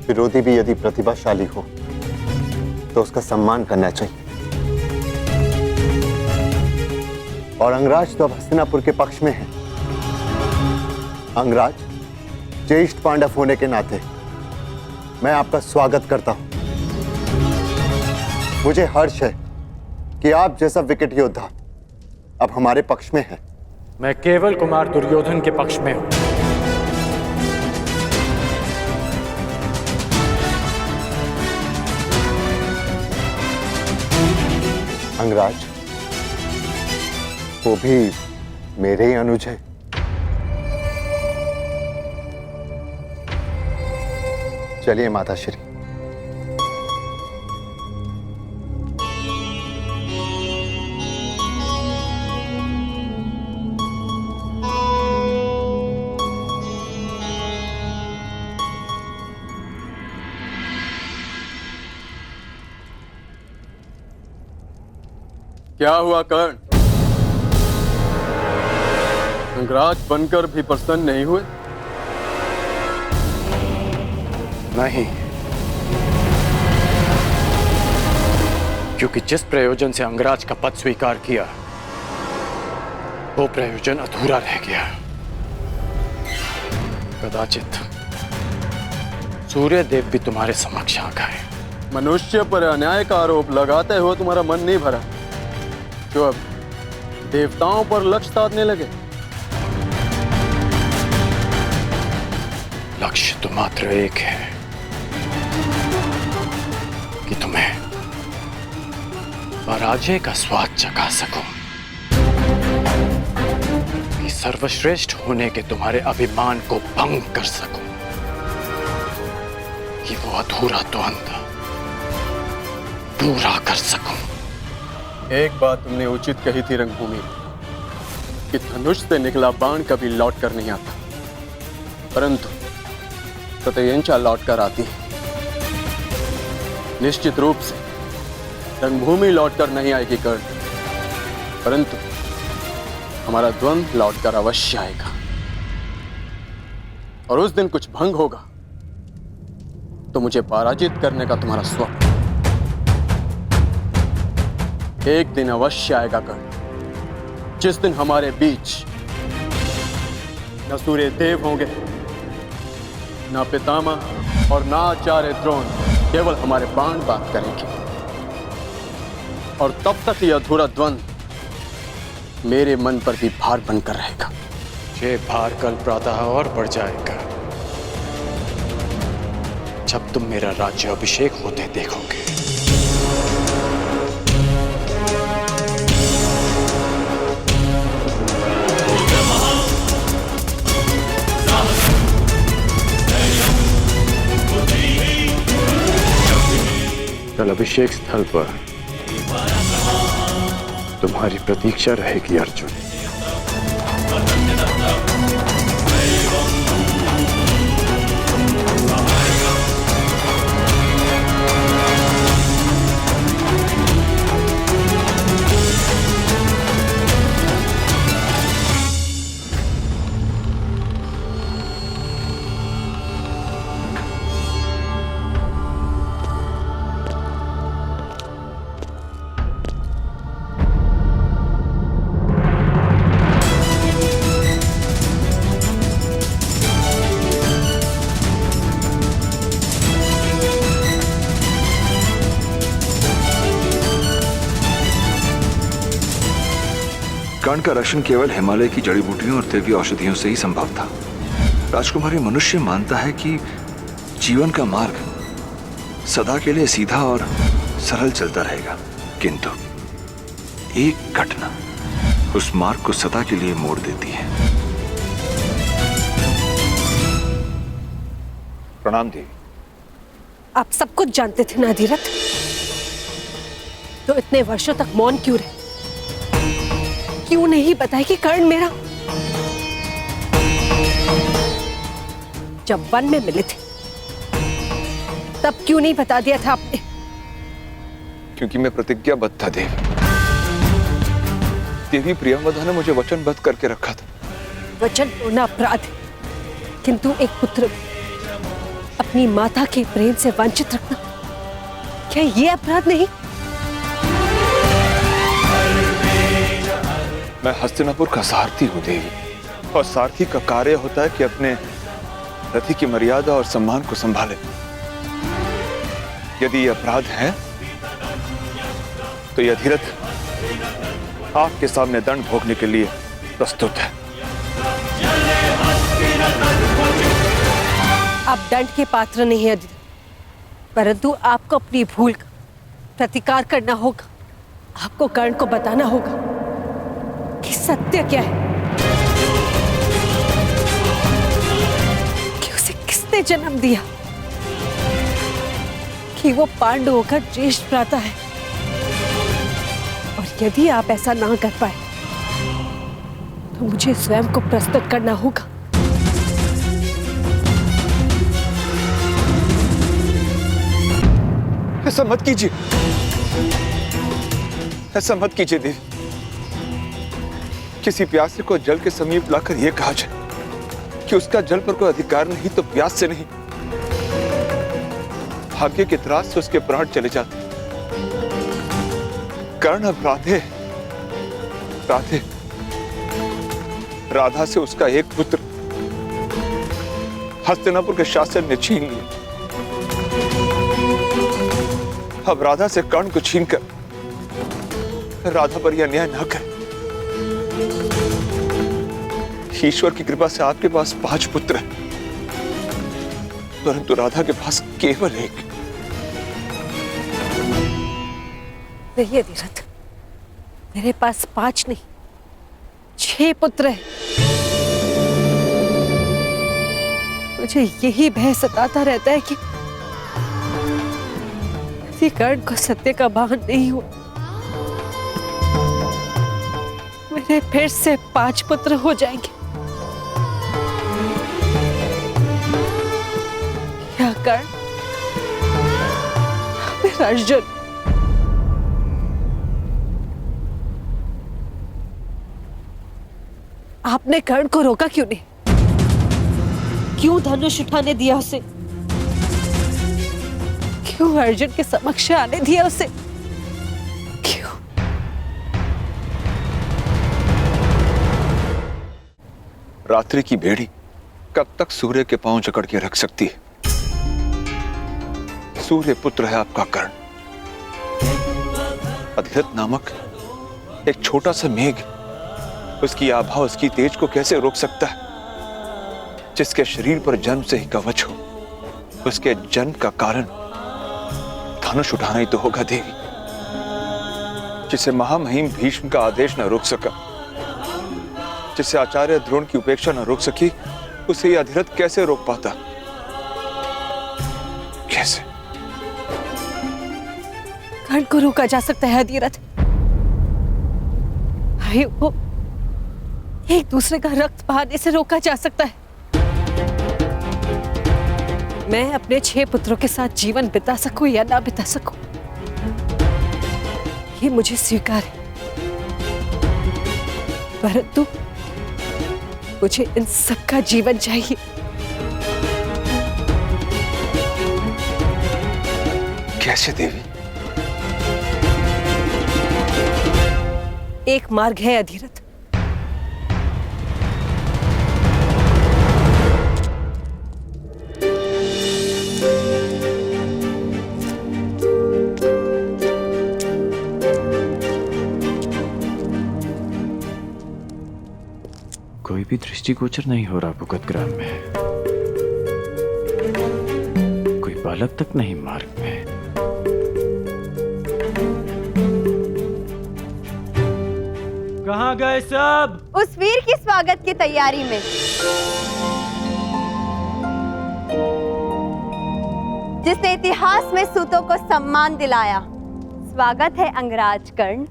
विरोधी भी यदि प्रतिभाशाली हो तो उसका सम्मान करना चाहिए। और अंगराज तो अब हस्तिनापुर के पक्ष में है। अंगराज, ज्येष्ठ पांडव होने के नाते मैं आपका स्वागत करता हूं। मुझे हर्ष है कि आप जैसा विकट योद्धा अब हमारे पक्ष में है। मैं केवल कुमार दुर्योधन के पक्ष में हूं। अंगराज, वो भी मेरे ही अनुज है। चलिए माताश्री। क्या हुआ कर्ण? अंगराज बनकर भी प्रसन्न नहीं हुए? नहीं, क्योंकि जिस प्रयोजन से अंगराज का पद स्वीकार किया वो प्रयोजन अधूरा रह गया। कदाचित सूर्यदेव भी तुम्हारे समक्ष आ गए। मनुष्य पर अन्याय का आरोप लगाते हुए तुम्हारा मन नहीं भरा, जो अब देवताओं पर लक्ष्य साधने लगे। लक्ष्य तो मात्र एक है कि तुम्हें पराजय का स्वाद चखा सकूं, कि सर्वश्रेष्ठ होने के तुम्हारे अभिमान को भंग कर सकूं, कि वो अधूरा द्वंद पूरा कर सकूं। एक बात तुमने उचित कही थी रंगभूमि, कि धनुष से निकला बाण कभी लौट कर नहीं आता, परंतु प्रत्यंचा लौट कर आती है। निश्चित रूप से रंगभूमि लौट कर नहीं आएगी कर्ण, परंतु हमारा द्वंद्व लौट कर अवश्य आएगा। और उस दिन कुछ भंग होगा तो मुझे पराजित करने का तुम्हारा स्वप्न एक दिन अवश्य आएगा कर्ण, जिस दिन हमारे बीच न सूर्य देव होंगे, न पितामह और न आचार्य द्रोण, केवल हमारे बाण बात करेंगे। और तब तक यह अधूरा द्वंद्व मेरे मन पर भी भार बनकर रहेगा। ये भार कल प्रातः और बढ़ जाएगा जब तुम मेरा राज्य अभिषेक होते देखोगे। कल अभिषेक स्थल पर तुम्हारी प्रतीक्षा रहेगी अर्जुन। कर्ण का रक्षण केवल हिमालय की जड़ी बूटियों और दैवीय औषधियों से ही संभव था। राजकुमारी, मनुष्य मानता है कि जीवन का मार्ग सदा के लिए सीधा और सरल चलता रहेगा, किंतु एक घटना उस मार्ग को सदा के लिए मोड़ देती है। प्रणाम देवी। आप सब कुछ जानते थे ना अधिरथ, तो इतने वर्षों तक मौन क्यों रहे? क्यों नहीं बताया कि कर्ण मेरा? जब वन में मिले थे तब क्यों नहीं बता दिया था आपने? क्योंकि मैं प्रतिज्ञाबद्ध था देवी। देवी प्रियंवदा ने मुझे वचनबद्ध करके रखा था। वचन तोड़ना अपराध है, किंतु एक पुत्र अपनी माता के प्रेम से वंचित रखना, क्या ये अपराध नहीं? मैं हस्तिनापुर का सारथी हूँ देवी, और सारथी का कार्य होता है कि अपने रथी की मर्यादा और सम्मान को संभाले। यदि ये अपराध है तो ये अधिरथ आपके सामने दंड भोगने के लिए प्रस्तुत है। आप दंड के पात्र नहीं है अधिरथ, परंतु आपको अपनी भूल का प्रतिकार करना होगा। आपको कर्ण को बताना होगा कि सत्य क्या है, कि उसे किसने जन्म दिया, कि वो पांडवों का ज्येष्ठ भ्राता है। और यदि आप ऐसा ना कर पाए तो मुझे स्वयं को प्रस्तुत करना होगा। ऐसा मत कीजिए, ऐसा मत कीजिए देवी। किसी प्यासे को जल के समीप लाकर यह कहा जाए कि उसका जल पर कोई अधिकार नहीं तो प्यास से नहीं, भाग्य के त्रास से उसके प्राण चले जाते। कर्ण अब राधे राधा से उसका एक पुत्र हस्तिनापुर के शासन ने छीन लिया। अब राधा से कर्ण को छीनकर राधा पर यह अन्याय न करे। ईश्वर की कृपा से आपके पास 5 पुत्र हैं, परंतु राधा के पास केवल एक। नहीं अधिरथ, मेरे पास 5 नहीं 6 पुत्र हैं। मुझे यही भय सताता रहता है कि कर्ण को सत्य का भान नहीं हुआ, मेरे फिर से 5 पुत्र हो जाएंगे। क्या कर्ण, मेरा अर्जुन, आपने कर्ण को रोका क्यों नहीं? क्यों धनुष उठाने दिया उसे? क्यों अर्जुन के समक्ष आने दिया उसे? क्यों? रात्रि की भेड़ी कब तक सूर्य के पांव जकड़ के रख सकती है? सूर्य पुत्र है आपका कर्ण। अधिरथ नामक एक छोटा सा मेघ उसकी आभा, उसकी तेज को कैसे रोक सकता है? जिसके शरीर पर जन्म से ही कवच हो, उसके जन्म का कारण धनुष उठाना ही तो होगा देवी। जिसे महामहिम भीष्म का आदेश न रोक सका, जिसे आचार्य द्रोण की उपेक्षा न रोक सकी, उसे यह अधिरथ कैसे रोक पाता? कैसे? कर्ण को रोका जा सकता है अधिरथ। भाइयों को एक दूसरे का रक्त बहाने से रोका जा सकता है। मैं अपने 6 पुत्रों के साथ जीवन बिता सकूं या ना बिता सकूं, ये मुझे स्वीकार है, परंतु मुझे इन सबका जीवन चाहिए। कैसे देवी? एक मार्ग है अधिरथ। कोई भी दृष्टिगोचर नहीं हो रहा भुगतग्राम में। कोई बालक तक नहीं मार्ग में। कहाँ गए सब? उस वीर की स्वागत की तैयारी में। जिसने इतिहास में सूतों को सम्मान दिलाया। स्वागत है अंगराज कर्ण।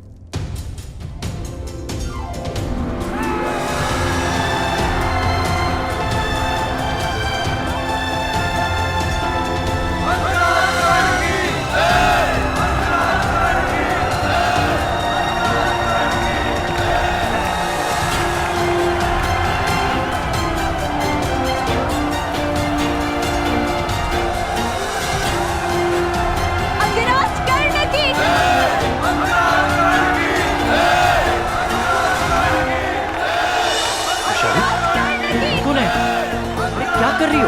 कर रही हो?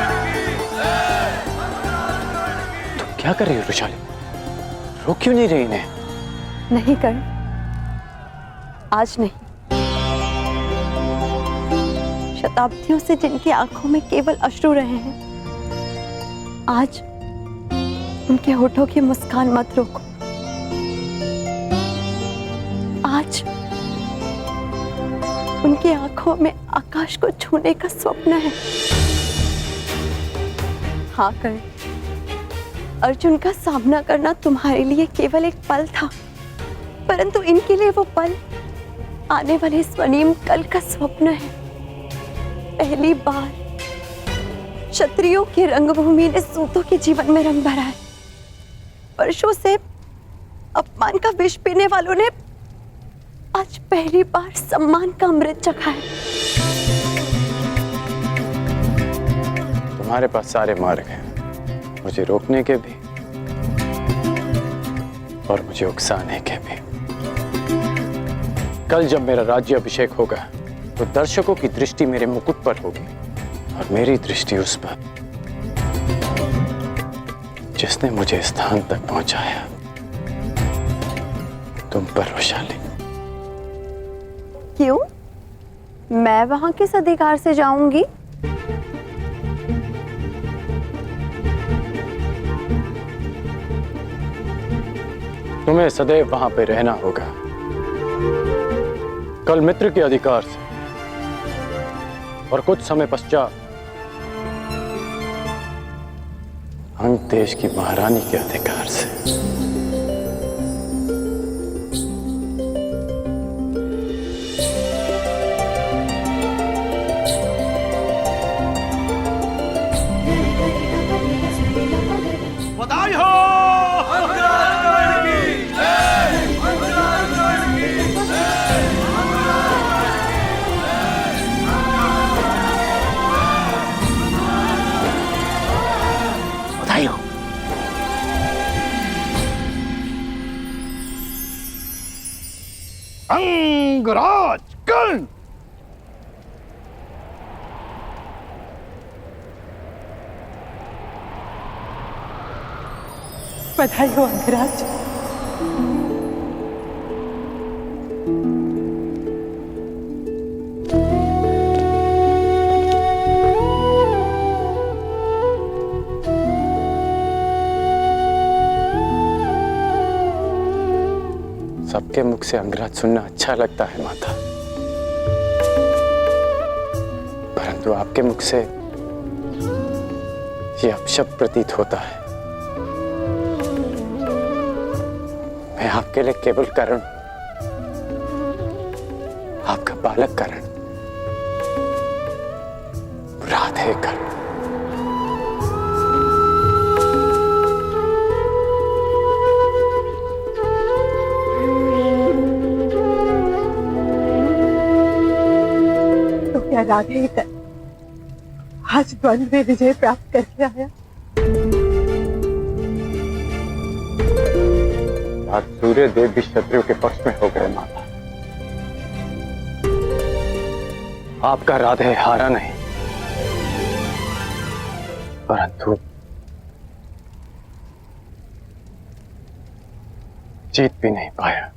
तुम क्या कर रही हो रुशाली? रोक क्यों नहीं रही इन्हें? नहीं कर्ण, आज नहीं। शताब्दियों से जिनकी आंखों में केवल अश्रु रहे हैं, आज उनके होठों की मुस्कान मत रोको। आज उनकी आंखों में आकाश को छूने का स्वप्न है। हाँ कर्ण, अर्जुन का सामना करना तुम्हारे लिए केवल एक पल था, परंतु इनके लिए वो पल आने वाले स्वर्णिम कल का स्वप्न है। पहली बार क्षत्रियों की रंगभूमि ने सूतों के जीवन में रंग भरा है। वर्षों से अपमान का विष पीने वालों ने आज पहली बार सम्मान का अमृत चखा है। तुम्हारे पास सारे मार्ग हैं, मुझे रोकने के भी और मुझे उकसाने के भी। कल जब मेरा राज्य अभिषेक होगा तो दर्शकों की दृष्टि मेरे मुकुट पर होगी और मेरी दृष्टि उस पर जिसने मुझे स्थान तक पहुंचाया, तुम पर वैशाली। क्यों? मैं वहां किस अधिकार से जाऊंगी? तुम्हें सदैव वहां पे रहना होगा, कल मित्र के अधिकार से और कुछ समय पश्चात अंग देश की महारानी के अधिकार से। बधाई हो अंगराज कर्ण। बधाई हो अंगराज। सबके मुख से अंगराज सुनना अच्छा लगता है माता, परंतु आपके मुख से ये अपशब्द प्रतीत होता है। मैं आपके लिए केवल कर्ण, आपका बालक कर्ण, राधे कर्ण। राधे ही कर आज द्वंद्व में विजय प्राप्त करके आया। आज सूर्य देव भी शत्रुओं के पक्ष में हो गए माता। आपका राधे हारा नहीं, परंतु जीत भी नहीं पाया।